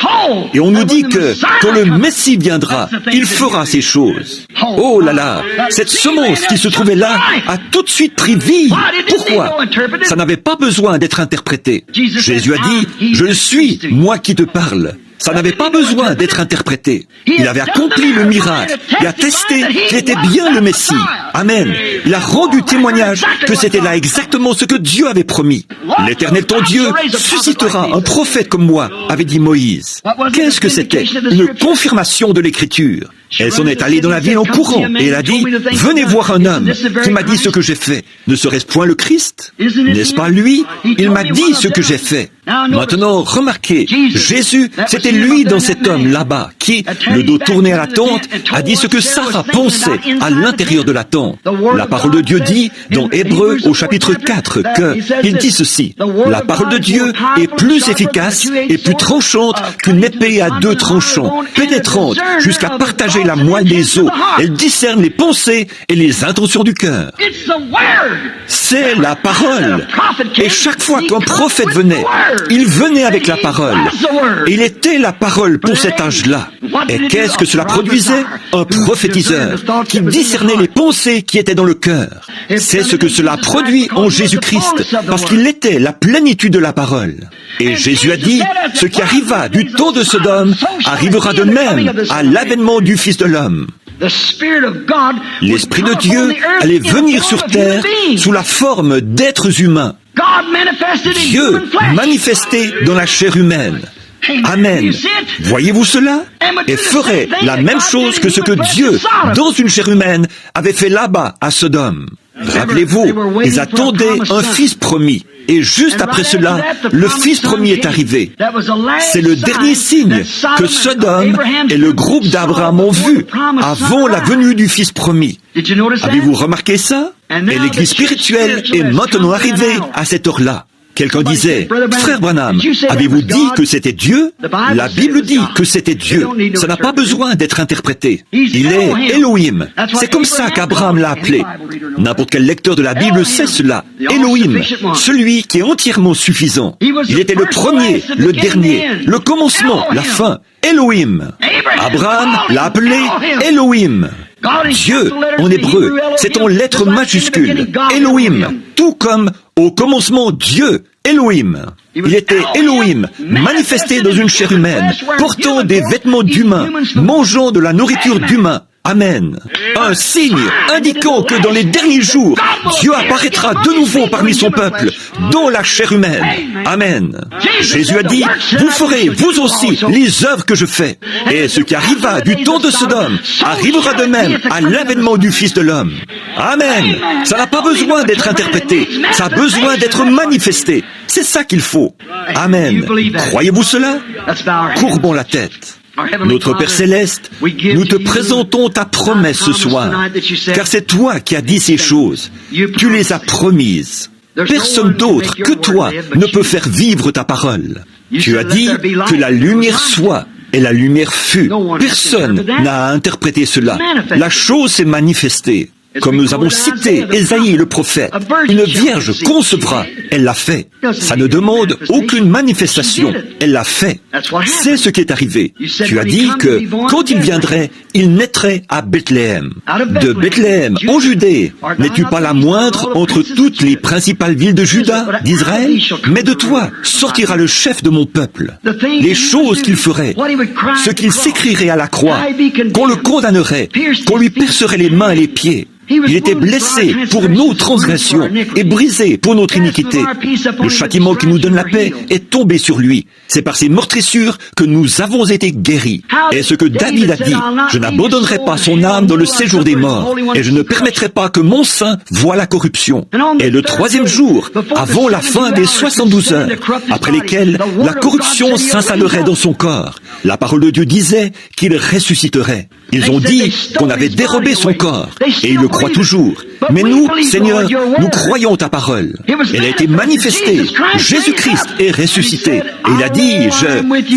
Et on nous dit que quand le Messie viendra, il fera ces choses. Oh là là, cette semence qui se trouvait là a tout de suite pris vie. Pourquoi? Ça n'avait pas besoin d'être interprété. Jésus a dit, je suis, moi qui te parle. Ça n'avait pas besoin d'être interprété. Il avait accompli le miracle et attesté qu'il était bien le Messie. Amen. Il a rendu témoignage que c'était là exactement ce que Dieu avait promis. L'Éternel ton Dieu suscitera un prophète comme moi, avait dit Moïse. Qu'est-ce que c'était? Une confirmation de l'Écriture. Elle s'en est allée dans la ville en courant et elle a dit, venez voir un homme qui m'a dit ce que j'ai fait. Ne serait-ce point le Christ? N'est-ce pas lui? Il m'a dit ce que j'ai fait. Maintenant, remarquez, Jésus, c'était lui dans cet homme là-bas qui, le dos tourné à la tente, a dit ce que Sarah pensait à l'intérieur de la tente. La parole de Dieu dit, dans Hébreux au chapitre 4, il dit ceci, la parole de Dieu est plus efficace et plus tranchante qu'une épée à 2 tranchants, pénétrante jusqu'à partager la moelle des os. Elle discerne les pensées et les intentions du cœur. C'est la parole. Et chaque fois qu'un prophète venait, il venait avec la parole. Et il était la parole pour cet âge-là. Et qu'est-ce que cela produisait? Un prophétiseur qui discernait les pensées qui étaient dans le cœur. C'est ce que cela produit en Jésus-Christ, parce qu'il était la plénitude de la parole. Et Jésus a dit, ce qui arriva du temps de Sodome arrivera de même à l'avènement du Fils de l'homme. L'Esprit de Dieu allait venir sur terre sous la forme d'êtres humains. Dieu manifesté dans la chair humaine. Amen. Voyez-vous cela? Et ferait la même chose que ce que Dieu, dans une chair humaine, avait fait là-bas à Sodome. Rappelez-vous, ils attendaient un fils promis. Et juste après cela, le fils promis est arrivé. C'est le dernier signe que Sodome et le groupe d'Abraham ont vu avant la venue du fils promis. Avez-vous remarqué ça? Et l'église spirituelle est maintenant arrivée à cette heure-là. Quelqu'un disait, frère Branham, avez-vous dit que c'était Dieu? La Bible dit que c'était Dieu. Ça n'a pas besoin d'être interprété. Il est Elohim. C'est comme ça qu'Abraham l'a appelé. N'importe quel lecteur de la Bible sait cela. Elohim, celui qui est entièrement suffisant. Il était le premier, le dernier, le commencement, la fin. Elohim. Abraham l'a appelé Elohim. Dieu, en hébreu, c'est en lettres majuscules, Elohim, tout comme au commencement Dieu, Elohim. Il était Elohim, manifesté dans une chair humaine, portant des vêtements d'humains, mangeant de la nourriture d'humains. Amen. Un signe indiquant que dans les derniers jours, Dieu apparaîtra de nouveau parmi son peuple, dans la chair humaine. Amen. Jésus a dit, vous ferez, vous aussi, les œuvres que je fais. Et ce qui arriva du temps de Sodome arrivera de même à l'avènement du Fils de l'homme. Amen. Ça n'a pas besoin d'être interprété. Ça a besoin d'être manifesté. C'est ça qu'il faut. Amen. Croyez-vous cela? Courbons la tête. Notre Père Céleste, nous te présentons ta promesse ce soir, car c'est toi qui as dit ces choses. Tu les as promises. Personne d'autre que toi ne peut faire vivre ta parole. Tu as dit que la lumière soit, et la lumière fut. Personne n'a à interpréter cela. La chose s'est manifestée. Comme nous avons cité Ésaïe le prophète, une vierge concevra, elle l'a fait. Ça ne demande aucune manifestation, elle l'a fait. C'est ce qui est arrivé. Tu as dit que quand il viendrait, il naîtrait à Bethléem. De Bethléem, en Judée, n'es-tu pas la moindre entre toutes les principales villes de Juda, d'Israël? Mais de toi sortira le chef de mon peuple. Les choses qu'il ferait, ce qu'il s'écrirait à la croix, qu'on le condamnerait, qu'on lui percerait les mains et les pieds. Il était blessé pour nos transgressions et brisé pour notre iniquité. Le châtiment qui nous donne la paix est tombé sur lui. C'est par ses meurtrissures que nous avons été guéris. Et ce que David a dit, je n'abandonnerai pas son âme dans le séjour des morts, et je ne permettrai pas que mon sein voie la corruption. Et le troisième jour, avant la fin des 72 heures, après lesquelles la corruption s'installerait dans son corps, la parole de Dieu disait qu'il ressusciterait. Ils ont dit qu'on avait dérobé son corps, et ils le croient toujours. Mais nous, Seigneur, nous croyons ta parole. Elle a été manifestée. Jésus-Christ est ressuscité. Et il a dit,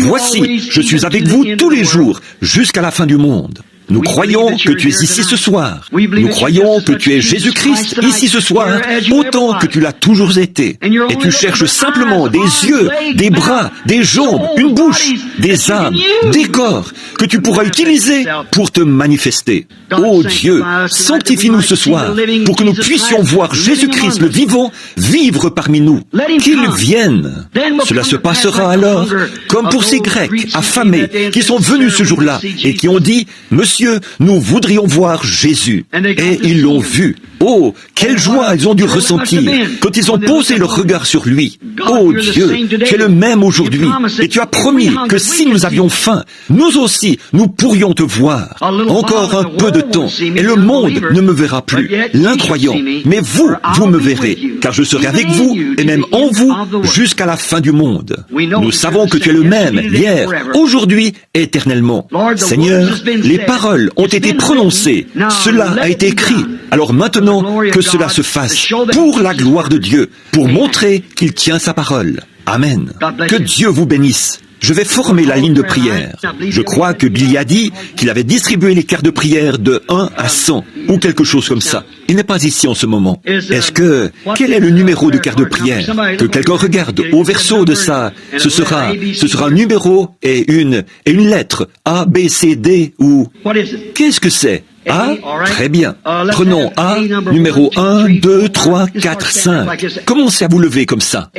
voici, je suis avec vous tous les jours, jusqu'à la fin du monde. Nous croyons que tu es ici ce soir. Nous croyons que tu es Jésus-Christ ici ce soir, autant que tu l'as toujours été. Et tu cherches simplement des yeux, des bras, des jambes, une bouche, des âmes, des corps que tu pourras utiliser pour te manifester. Ô Dieu, sanctifie-nous ce soir pour que nous puissions voir Jésus-Christ le vivant vivre parmi nous. Qu'il vienne. Cela se passera alors comme pour ces Grecs affamés qui sont venus ce jour-là et qui ont dit, Monsieur, nous voudrions voir Jésus. Et ils l'ont vu. Oh, quelle joie ils ont dû ressentir quand ils ont posé leur regard sur lui. Oh Dieu, tu es le même aujourd'hui. Et tu as promis que si nous avions faim, nous aussi, nous pourrions te voir. Encore un peu de temps, et le monde ne me verra plus, l'incroyant. Mais vous, vous me verrez, car je serai avec vous, et même en vous, jusqu'à la fin du monde. Nous savons que tu es le même, hier, aujourd'hui, éternellement. Seigneur, les paroles ont été prononcées, cela a été écrit. Alors maintenant, que cela se fasse pour la gloire de Dieu, pour montrer qu'il tient sa parole. Amen. Que Dieu vous bénisse. Je vais former la ligne de prière. Je crois que Billy a dit qu'il avait distribué les cartes de prière de 1 à 100, ou quelque chose comme ça. Il n'est pas ici en ce moment. Quel est le numéro de carte de prière? Que quelqu'un regarde au verso de ça. Ce sera un numéro et une lettre. A, B, C, D ou... Qu'est-ce que c'est? A? Très bien. Prenons A, numéro 1, 2, 3, 4, 5. Commencez à vous lever comme ça.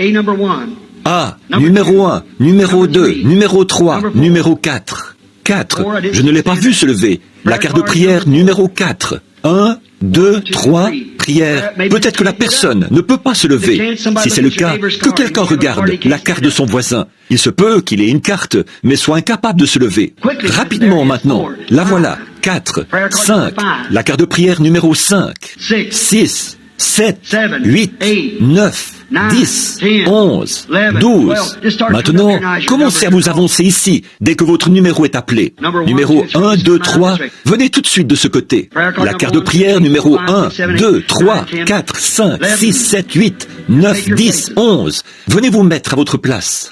A, numéro 1, numéro 2, numéro 3, numéro 4. 4. Je ne l'ai pas vu se lever. La carte de prière numéro 4. 1, 2, 3, prière. Peut-être que la personne ne peut pas se lever. Si c'est le cas, que quelqu'un regarde la carte de son voisin. Il se peut qu'il ait une carte, mais soit incapable de se lever. Rapidement maintenant. La voilà. 4, 5. La carte de prière numéro 5. 6, 7, 8, 9. 10, 11, 12. Maintenant, commencez à vous avancer ici, dès que votre numéro est appelé. Numéro 1, 2, 3, venez tout de suite de ce côté. La carte de prière numéro 1, 2, 3, 4, 5, 6, 7, 8, 9, 10, 11. Venez vous mettre à votre place.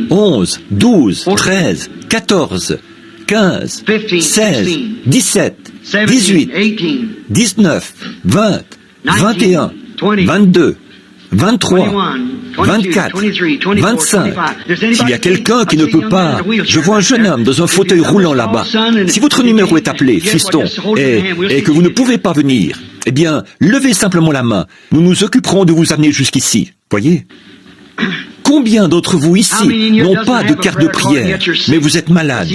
11, 12, 13, 14, 15, 16, 17, 18, 19, 20, 21, 22, 23, 24, 25. S'il y a quelqu'un qui ne peut pas, je vois un jeune homme dans un fauteuil roulant là-bas. Si votre numéro est appelé, fiston, et que vous ne pouvez pas venir, eh bien, levez simplement la main. Nous nous occuperons de vous amener jusqu'ici. Voyez? Combien d'entre vous ici n'ont pas de carte de prière, mais vous êtes malade?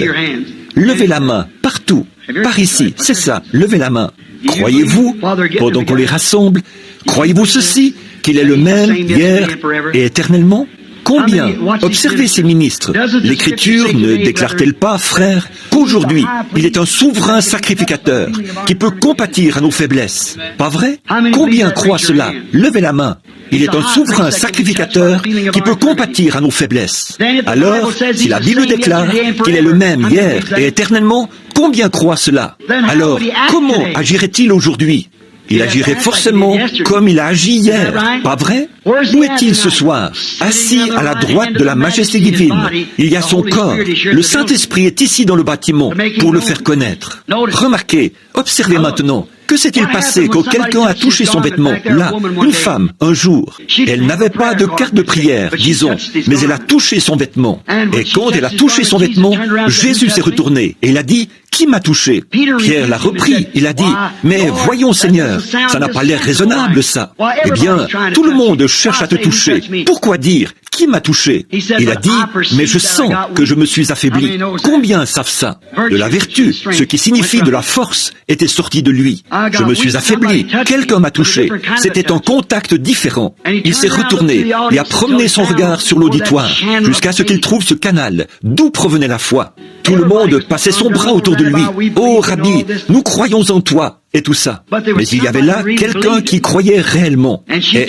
Levez la main, partout, par ici, c'est ça, levez la main. Croyez-vous, pendant qu'on les rassemble, croyez-vous ceci, qu'il est le même hier et éternellement? Combien? Observez ces ministres. L'Écriture ne déclare-t-elle pas, frère, qu'aujourd'hui, il est un souverain sacrificateur qui peut compatir à nos faiblesses? Pas vrai? Combien croient cela? Levez la main. Il est un souverain sacrificateur qui peut compatir à nos faiblesses. Alors, si la Bible déclare qu'il est le même hier et éternellement, combien croient cela? Alors, comment agirait-il aujourd'hui? il agirait forcément comme il a agi hier, pas vrai? Où est-il ce soir? Assis à la droite de la majesté divine. Il y a son corps. Le Saint-Esprit est ici dans le bâtiment pour le faire connaître. Remarquez, observez maintenant. Que s'est-il passé quand quelqu'un a touché son vêtement? Là, une femme, un jour. Elle n'avait pas de carte de prière, disons, mais elle a touché son vêtement. Et quand elle a touché son vêtement, Jésus s'est retourné et il a dit, « Qui m'a touché ?» Pierre l'a repris. Il a dit, « Mais voyons, Seigneur, ça n'a pas l'air raisonnable, ça. » Eh bien, tout le monde cherche à te toucher. Pourquoi dire, « Qui m'a touché ?» Il a dit, « Mais je sens que je me suis affaibli. » Combien savent ça? De la vertu, ce qui signifie de la force, était sorti de lui. Je me suis affaibli. Quelqu'un m'a touché. C'était un contact différent. Il s'est retourné et a promené son regard sur l'auditoire jusqu'à ce qu'il trouve ce canal d'où provenait la foi. Tout le monde passait son bras autour de lui. « Oh, Rabbi, nous croyons en toi !» et tout ça. Mais il y avait là quelqu'un qui croyait réellement. Et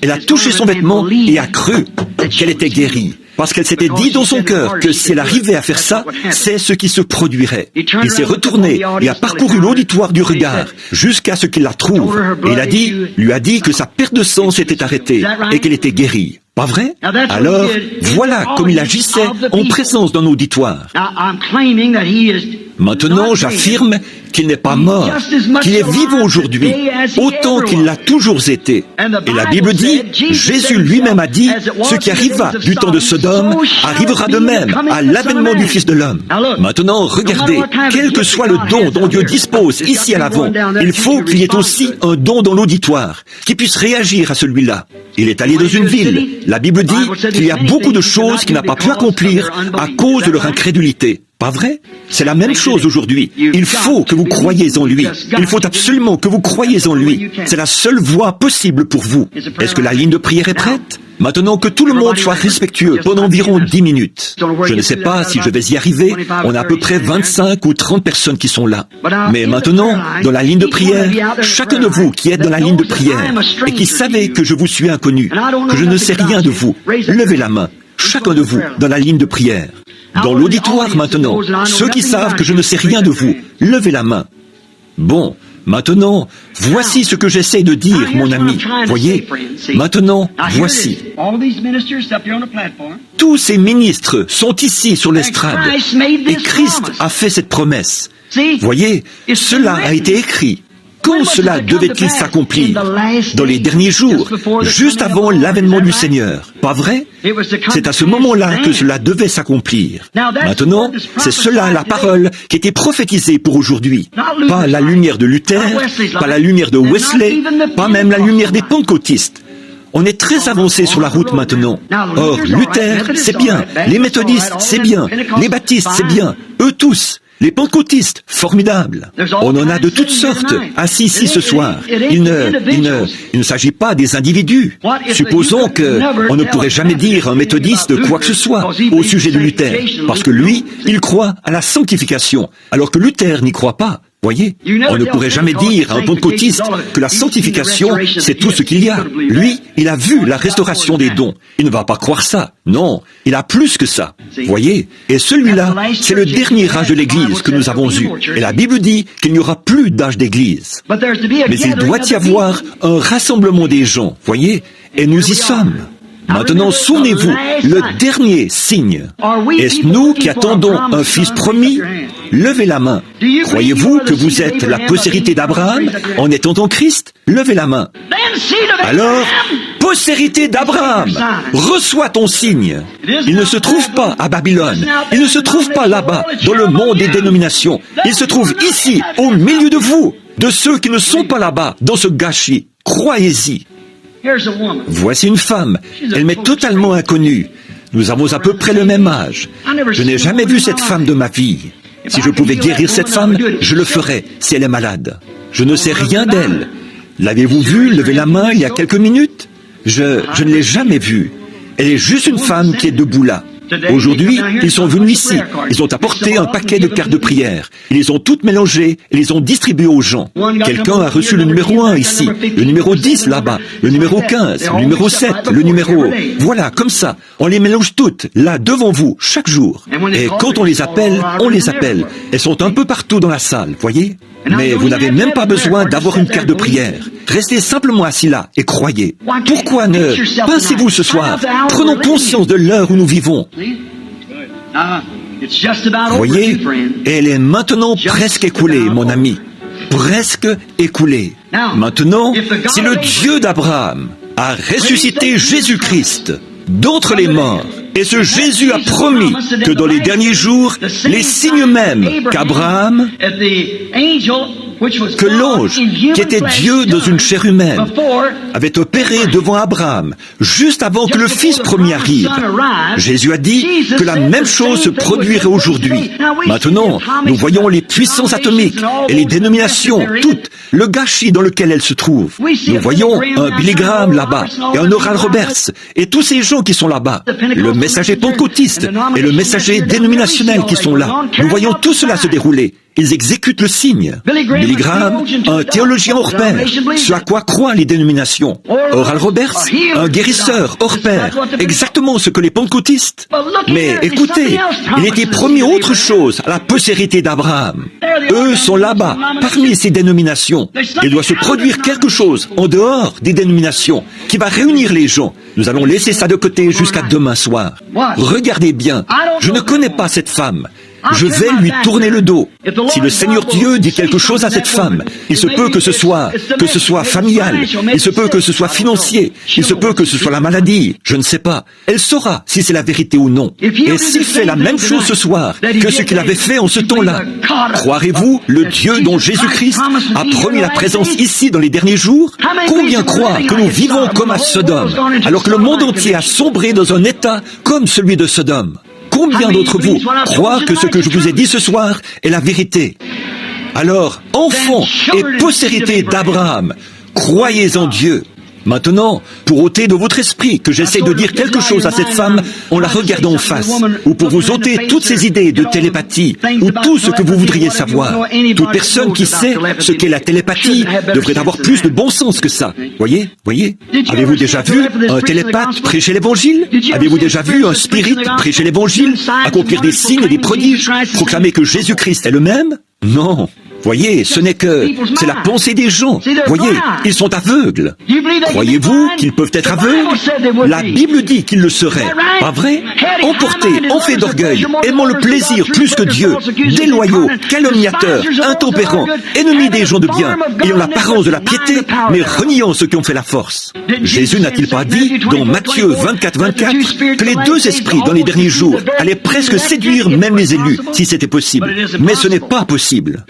elle a touché son vêtement et a cru qu'elle était guérie. Parce qu'elle s'était dit dans son cœur que si elle arrivait à faire ça, c'est ce qui se produirait. Il s'est retourné et a parcouru l'auditoire du regard jusqu'à ce qu'il la trouve. Et lui a dit que sa perte de sang s'était arrêtée et qu'elle était guérie. Pas vrai? Alors, voilà comme il agissait en présence d'un auditoire. Maintenant, j'affirme qu'il n'est pas mort, qu'il est vivant aujourd'hui, autant qu'il l'a toujours été. Et la Bible dit, Jésus lui-même a dit, ce qui arriva du temps de Sodome arrivera de même à l'avènement du Fils de l'homme. Maintenant, regardez, quel que soit le don dont Dieu dispose ici à l'avant, il faut qu'il y ait aussi un don dans l'auditoire, qui puisse réagir à celui-là. Il est allé dans une ville. La Bible dit qu'il y a beaucoup de choses qu'il n'a pas pu accomplir à cause de leur incrédulité. Pas vrai? C'est la même chose aujourd'hui. Il faut que vous croyiez en lui. Il faut absolument que vous croyiez en lui. C'est la seule voie possible pour vous. Est-ce que la ligne de prière est prête? Maintenant que tout le monde soit respectueux pendant environ 10 minutes. Je ne sais pas si je vais y arriver. On a à peu près 25 ou 30 personnes qui sont là. Mais maintenant, dans la ligne de prière, chacun de vous qui êtes dans la ligne de prière et qui savez que je vous suis inconnu, que je ne sais rien de vous, levez la main. Chacun de vous dans la ligne de prière. Dans l'auditoire maintenant, ceux qui savent que je ne sais rien de vous, levez la main. Bon, maintenant, voici ce que j'essaie de dire, mon ami. Voyez, maintenant, voici. Tous ces ministres sont ici sur l'estrade. Et Christ a fait cette promesse. Voyez, cela a été écrit. Quand cela devait-il s'accomplir? Dans les derniers jours, juste avant l'avènement du Seigneur. Pas vrai? C'est à ce moment-là que cela devait s'accomplir. Maintenant, c'est cela la parole qui était prophétisée pour aujourd'hui. Pas la lumière de Luther, pas la lumière de Wesley, pas même la lumière des pentecôtistes. On est très avancé sur la route maintenant. Or, Luther, c'est bien. Les méthodistes, c'est bien. Les baptistes, c'est bien. Eux tous. Les pentecôtistes, formidables. On en a de toutes sortes, assis ici ce soir. Il ne s'agit pas des individus. Supposons qu'on ne pourrait jamais dire à un méthodiste quoi que ce soit au sujet de Luther, parce que lui, il croit à la sanctification, alors que Luther n'y croit pas. Voyez, on ne pourrait jamais dire à un pentecôtiste que la sanctification, c'est tout ce qu'il y a. Lui, il a vu la restauration des dons. Il ne va pas croire ça. Non, il a plus que ça. Voyez, et celui-là, c'est le dernier âge de l'Église que nous avons eu. Et la Bible dit qu'il n'y aura plus d'âge d'Église. Mais il doit y avoir un rassemblement des gens, voyez, et nous y sommes. Maintenant, souvenez-vous, le dernier signe. Est-ce nous qui attendons un fils promis? Levez la main. Croyez-vous que vous êtes la postérité d'Abraham en étant en Christ? Levez la main. Alors, postérité d'Abraham, reçois ton signe. Il ne se trouve pas à Babylone. Il ne se trouve pas là-bas, dans le monde des dénominations. Il se trouve ici, au milieu de vous, de ceux qui ne sont pas là-bas, dans ce gâchis. Croyez-y. Voici une femme. Elle m'est totalement inconnue. Nous avons à peu près le même âge. Je n'ai jamais vu cette femme de ma vie. Si je pouvais guérir cette femme, je le ferais si elle est malade. Je ne sais rien d'elle. L'avez-vous vue lever la main il y a quelques minutes? Je ne l'ai jamais vue. Elle est juste une femme qui est debout là. Aujourd'hui, ils sont venus ici. Ils ont apporté un paquet de cartes de prière. Ils les ont toutes mélangées et les ont distribuées aux gens. Quelqu'un a reçu le numéro 1 ici, le numéro 10 là-bas, le numéro 15, le numéro 7, le numéro... Voilà, comme ça. On les mélange toutes, là, devant vous, chaque jour. Et quand on les appelle, on les appelle. Elles sont un peu partout dans la salle, voyez ? Mais vous n'avez même pas besoin d'avoir une carte de prière. Restez simplement assis là et croyez. Pourquoi ne pincez-vous ce soir? Prenons conscience de l'heure où nous vivons. Voyez, elle est maintenant presque écoulée, mon ami. Presque écoulée. Maintenant, si le Dieu d'Abraham a ressuscité Jésus-Christ d'entre les morts, et ce Jésus a promis que dans les derniers jours, les signes mêmes qu'Abraham, que l'ange, qui était Dieu dans une chair humaine, avait opéré devant Abraham, juste avant que le Fils premier arrive. Jésus a dit que la même chose se produirait aujourd'hui. Maintenant, nous voyons les puissances atomiques et les dénominations, toutes, le gâchis dans lequel elles se trouvent. Nous voyons un Billy Graham là-bas, et un Oral Roberts, et tous ces gens qui sont là-bas, le messager pentecôtiste et le messager dénominationnel qui sont là. Nous voyons tout cela se dérouler. Ils exécutent le signe. Billy Graham, un théologien hors pair, ce à quoi croient les dénominations. Oral Roberts, un guérisseur hors pair, exactement ce que les pentecôtistes. Mais écoutez, il était promis autre chose à la postérité d'Abraham. Eux sont là-bas, parmi ces dénominations. Il doit se produire quelque chose en dehors des dénominations qui va réunir les gens. Nous allons laisser ça de côté jusqu'à demain soir. Regardez bien, je ne connais pas cette femme. Je vais lui tourner le dos. Si le Seigneur Dieu dit quelque chose à cette femme, il se peut que ce soit familial, il se peut que ce soit financier, il se peut que ce soit la maladie, je ne sais pas. Elle saura si c'est la vérité ou non. Et s'il fait la même chose ce soir que ce qu'il avait fait en ce temps-là, croirez-vous le Dieu dont Jésus-Christ a promis la présence ici dans les derniers jours? Combien croient que nous vivons comme à Sodome, alors que le monde entier a sombré dans un état comme celui de Sodome? Combien d'entre vous croient que ce que je vous ai dit ce soir est la vérité? Alors, enfants et postérité d'Abraham, croyez en Dieu. Maintenant, pour ôter de votre esprit que j'essaie de dire quelque chose à cette femme en la regardant en face, ou pour vous ôter toutes ces idées de télépathie, ou tout ce que vous voudriez savoir. Toute personne qui sait ce qu'est la télépathie devrait avoir plus de bon sens que ça. Voyez? Avez-vous déjà vu un télépathe prêcher l'évangile? Avez-vous déjà vu un spirit prêcher l'évangile, accomplir des signes et des prodiges, proclamer que Jésus-Christ est le même? Non. Voyez, c'est la pensée des gens. Voyez, ils sont aveugles. Croyez-vous qu'ils peuvent être aveugles? La Bible dit qu'ils le seraient. Pas vrai? Emportés, en fait d'orgueil, aimant le plaisir plus que Dieu, déloyaux, calomniateurs, intempérants, ennemis des gens de bien, ayant l'apparence de la piété, mais reniant ceux qui ont fait la force. Jésus n'a-t-il pas dit, dans Matthieu 24, que les deux esprits dans les derniers jours allaient presque séduire même les élus, si c'était possible? Mais ce n'est pas possible.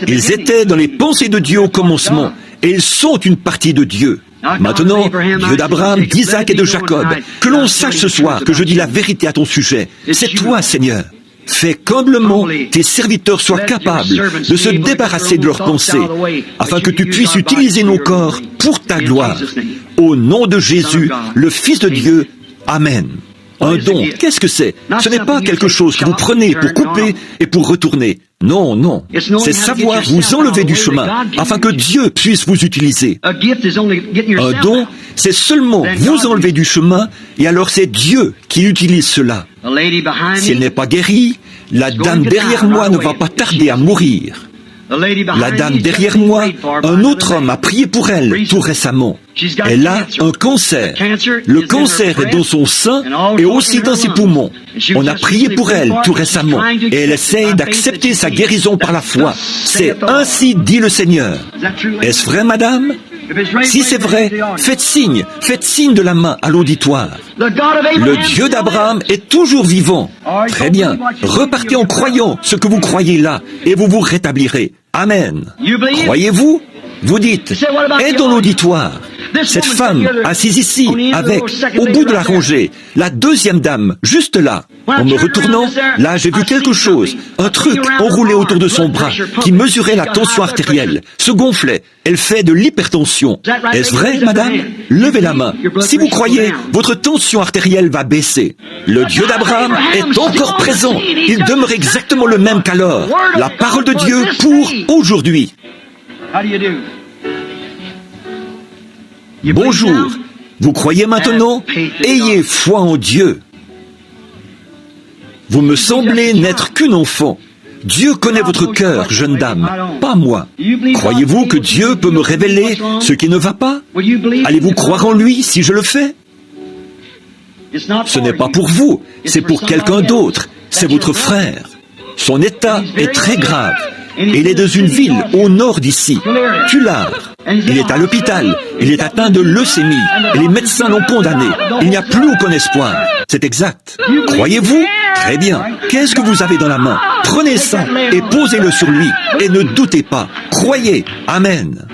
Ils étaient dans les pensées de Dieu au commencement, et ils sont une partie de Dieu. Maintenant, Dieu d'Abraham, d'Isaac et de Jacob, que l'on sache ce soir que je dis la vérité à ton sujet. C'est toi, Seigneur. Fais qu'humblement tes serviteurs soient capables de se débarrasser de leurs pensées, afin que tu puisses utiliser nos corps pour ta gloire. Au nom de Jésus, le Fils de Dieu. Amen. Un don, qu'est-ce que c'est? Ce n'est pas quelque chose que vous prenez pour couper et pour retourner. Non. C'est savoir vous enlever du chemin, afin que Dieu puisse vous utiliser. Un don, c'est seulement vous enlever du chemin, et alors c'est Dieu qui utilise cela. Si elle n'est pas guérie, la dame derrière moi ne va pas tarder à mourir. La dame derrière moi, un autre homme a prié pour elle tout récemment. Elle a un cancer. Le cancer est dans son sein et aussi dans ses poumons. On a prié pour elle tout récemment et elle essaye d'accepter sa guérison par la foi. C'est ainsi dit le Seigneur. Est-ce vrai, madame? Si c'est vrai, faites signe de la main à l'auditoire. Le Dieu d'Abraham est toujours vivant. Très bien, repartez en croyant ce que vous croyez là, et vous vous rétablirez. Amen. Croyez-vous? Vous dites, et dans l'auditoire? Cette femme assise ici, avec, au bout de la rangée, la deuxième dame, juste là. En me retournant, là j'ai vu quelque chose, un truc enroulé autour de son bras, qui mesurait la tension artérielle, se gonflait. Elle fait de l'hypertension. Est-ce vrai, madame? Levez la main. Si vous croyez, votre tension artérielle va baisser. Le Dieu d'Abraham est encore présent. Il demeure exactement le même qu'alors. La parole de Dieu pour aujourd'hui. Bonjour. Vous croyez maintenant? Ayez foi en Dieu. Vous me semblez n'être qu'une enfant. Dieu connaît votre cœur, jeune dame, pas moi. Croyez-vous que Dieu peut me révéler ce qui ne va pas? Allez-vous croire en lui si je le fais? Ce n'est pas pour vous, c'est pour quelqu'un d'autre. C'est votre frère. Son état est très grave. Il est dans une ville au nord d'ici, Tulare. Il est à l'hôpital. Il est atteint de leucémie. Et les médecins l'ont condamné. Il n'y a plus aucun espoir. C'est exact. Croyez-vous? Très bien. Qu'est-ce que vous avez dans la main? Prenez ça et posez-le sur lui. Et ne doutez pas. Croyez. Amen.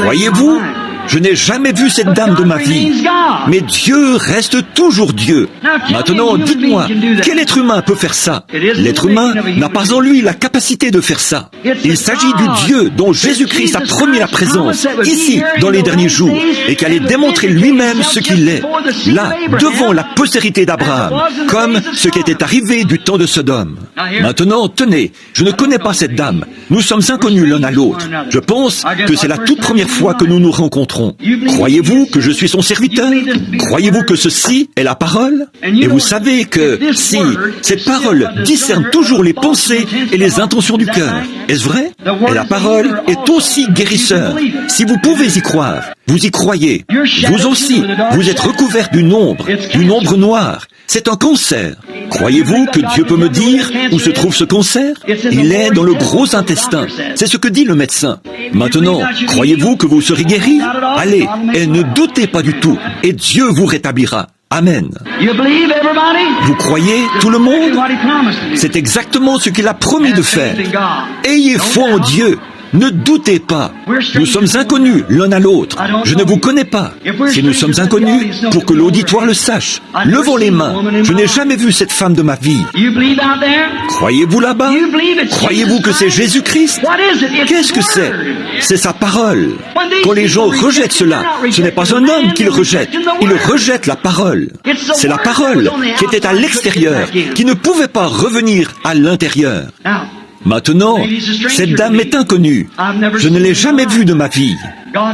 Croyez-vous? Je n'ai jamais vu cette dame de ma vie. Mais Dieu reste toujours Dieu. Maintenant, dites-moi, quel être humain peut faire ça? L'être humain n'a pas en lui la capacité de faire ça. Il s'agit du Dieu dont Jésus-Christ a promis la présence, ici, dans les derniers jours, et qui allait démontrer lui-même ce qu'il est, là, devant la postérité d'Abraham, comme ce qui était arrivé du temps de Sodome. Maintenant, tenez, je ne connais pas cette dame. Nous sommes inconnus l'un à l'autre. Je pense que c'est la toute première fois que nous nous rencontrons. Croyez-vous que je suis son serviteur? Croyez-vous que ceci est la parole? Et vous savez que si cette parole discerne toujours les pensées et les intentions du cœur, est-ce vrai? Et la parole est aussi guérisseur. Si vous pouvez y croire, vous y croyez. Vous aussi, vous êtes recouvert d'une ombre noire. C'est un cancer. Croyez-vous que Dieu peut me dire où se trouve ce cancer? Il est dans le gros intestin. C'est ce que dit le médecin. Maintenant, croyez-vous que vous serez guéri? Allez, et ne doutez pas du tout, et Dieu vous rétablira. Amen. Vous croyez, tout le monde? C'est exactement ce qu'il a promis de faire. Ayez foi en Dieu. Ne doutez pas. Nous sommes inconnus l'un à l'autre. Je ne vous connais pas. Si nous sommes inconnus, pour que l'auditoire le sache, levons les mains. Je n'ai jamais vu cette femme de ma vie. Croyez-vous là-bas? Croyez-vous que c'est Jésus-Christ? Qu'est-ce que c'est? C'est sa parole. Quand les gens rejettent cela, ce n'est pas un homme qu'ils rejettent. Ils rejettent la parole. C'est la parole qui était à l'extérieur, qui ne pouvait pas revenir à l'intérieur. Maintenant, cette dame est inconnue. Je ne l'ai jamais vue de ma vie.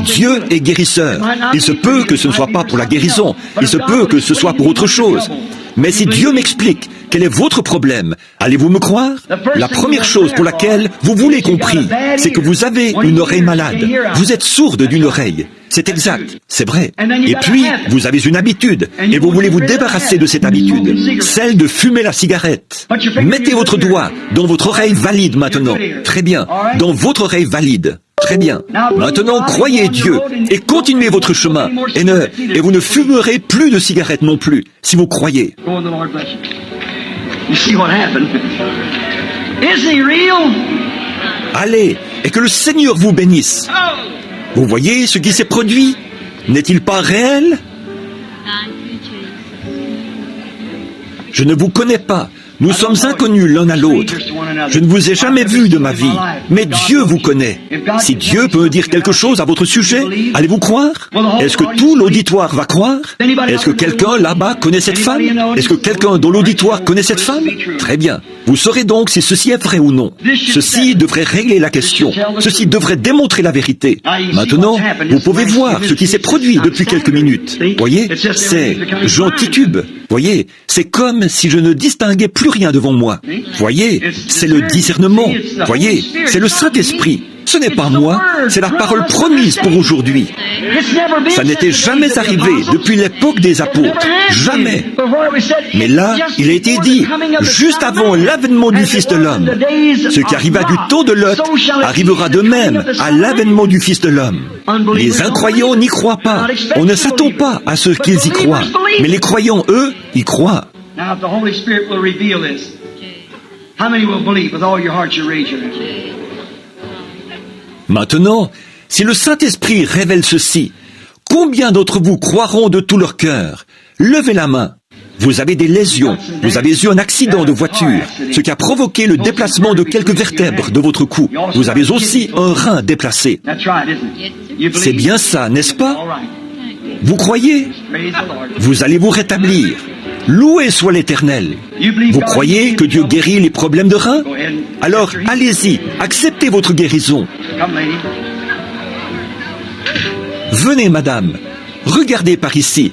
Dieu est guérisseur. Il se peut que ce ne soit pas pour la guérison. Il se peut que ce soit pour autre chose. Mais si Dieu m'explique quel est votre problème, allez-vous me croire? La première chose pour laquelle vous voulez compris, c'est que vous avez une oreille malade. Vous êtes sourde d'une oreille. C'est exact, c'est vrai. Et puis, vous avez une habitude, et vous voulez vous débarrasser de cette habitude, celle de fumer la cigarette. Mettez votre doigt dans votre oreille valide maintenant. Très bien, dans votre oreille valide. Très bien. Maintenant, croyez Dieu et continuez votre chemin. Et vous ne fumerez plus de cigarettes non plus, si vous croyez. Allez, et que le Seigneur vous bénisse. Vous voyez ce qui s'est produit? N'est-il pas réel? Je ne vous connais pas. Nous sommes inconnus l'un à l'autre. Je ne vous ai jamais vu de ma vie, mais Dieu vous connaît. Si Dieu peut me dire quelque chose à votre sujet, allez-vous croire? Est-ce que tout l'auditoire va croire? Est-ce que quelqu'un là-bas connaît cette femme? Est-ce que quelqu'un dans l'auditoire connaît cette femme? Très bien. Vous saurez donc si ceci est vrai ou non. Ceci devrait régler la question. Ceci devrait démontrer la vérité. Maintenant, vous pouvez voir ce qui s'est produit depuis quelques minutes. Voyez, c'est Jean titube. Voyez, c'est comme si je ne distinguais plus rien devant moi. Voyez, c'est le discernement. Voyez, c'est le Saint-Esprit. Ce n'est pas moi, c'est la parole promise pour aujourd'hui. Ça n'était jamais arrivé depuis l'époque des apôtres. Jamais. Mais là, il a été dit, juste avant l'avènement du Fils de l'homme. Ce qui arriva du temps de Lot arrivera de même à l'avènement du Fils de l'homme. Les incroyants n'y croient pas. On ne s'attend pas à ce qu'ils y croient. Mais les croyants, eux, y croient. Now, if the Holy Spirit will reveal this, how many will believe with all your heart you raise your hand? Maintenant, si le Saint-Esprit révèle ceci, combien d'entre vous croiront de tout leur cœur? Levez la main. Vous avez des lésions, vous avez eu un accident de voiture, ce qui a provoqué le déplacement de quelques vertèbres de votre cou. Vous avez aussi un rein déplacé. C'est bien ça, n'est-ce pas? Vous croyez? Vous allez vous rétablir. Loué soit l'Éternel. Vous croyez que Dieu guérit les problèmes de reins? Alors allez-y, acceptez votre guérison. Venez, madame, regardez par ici.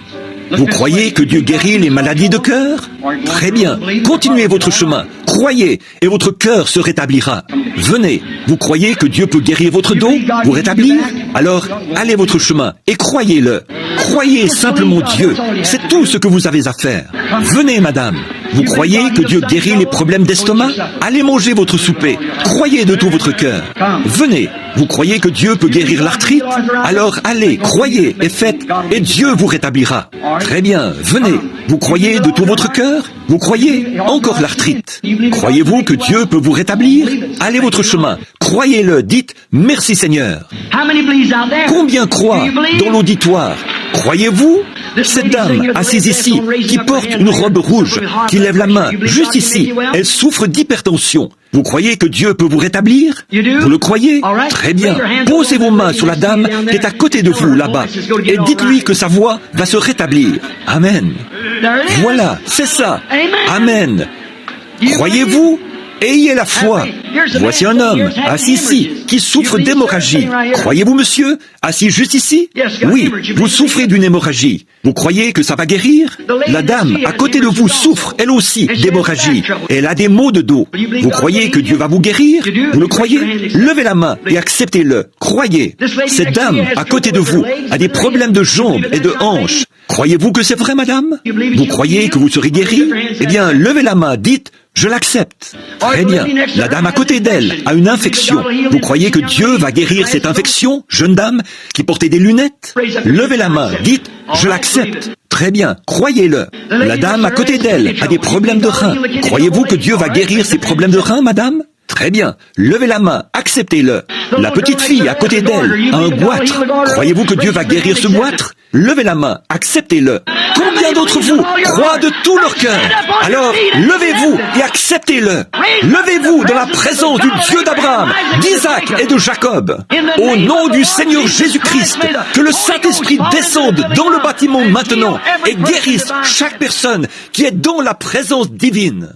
Vous croyez que Dieu guérit les maladies de cœur? Très bien, continuez votre chemin, croyez, et votre cœur se rétablira. Venez, vous croyez que Dieu peut guérir votre dos, vous rétablir? Alors, allez votre chemin, et croyez-le. Croyez simplement Dieu, c'est tout ce que vous avez à faire. Venez, madame. Vous croyez que Dieu guérit les problèmes d'estomac? Allez manger votre souper. Croyez de tout votre cœur. Venez. Vous croyez que Dieu peut guérir l'arthrite? Alors allez, croyez et faites, et Dieu vous rétablira. Très bien, venez. Vous croyez de tout votre cœur? Vous croyez? Encore l'arthrite. Croyez-vous que Dieu peut vous rétablir? Allez votre chemin. Croyez-le. Dites, merci Seigneur. Combien croient dans l'auditoire? Croyez-vous? Cette dame assise ici, qui porte une robe rouge, qui lève la main, juste ici, elle souffre d'hypertension. Vous croyez que Dieu peut vous rétablir? Vous le croyez? Très bien. Posez vos mains sur la dame qui est à côté de vous, là-bas, et dites-lui que sa voix va se rétablir. Amen. Voilà, c'est ça. Amen. Croyez-vous? Ayez la foi. Voici un homme, assis ici, qui souffre d'hémorragie. Croyez-vous, monsieur? Assis juste ici? Oui, vous souffrez d'une hémorragie. Vous croyez que ça va guérir? La dame, à côté de vous, souffre, elle aussi, d'hémorragie. Elle a des maux de dos. Vous croyez que Dieu va vous guérir? Vous le croyez? Levez la main et acceptez-le. Croyez. Cette dame, à côté de vous, a des problèmes de jambes et de hanches. Croyez-vous que c'est vrai, madame? Vous croyez que vous serez guérie? Eh bien, levez la main, dites, je l'accepte. Très bien. La dame à côté d'elle a une infection. Vous croyez que Dieu va guérir cette infection, jeune dame, qui portait des lunettes? Levez la main, dites, je l'accepte. Très bien, croyez-le. La dame à côté d'elle a des problèmes de reins. Croyez-vous que Dieu va guérir ses problèmes de reins, madame? Très bien, levez la main, acceptez-le. La petite fille à côté d'elle a un goitre. Croyez-vous que Dieu va guérir ce goitre? Levez la main, acceptez-le. Combien d'entre vous croient de tout leur cœur? Alors, levez-vous et acceptez-le. Levez-vous dans la présence du Dieu d'Abraham, d'Isaac et de Jacob. Au nom du Seigneur Jésus-Christ, que le Saint-Esprit descende dans le bâtiment maintenant et guérisse chaque personne qui est dans la présence divine.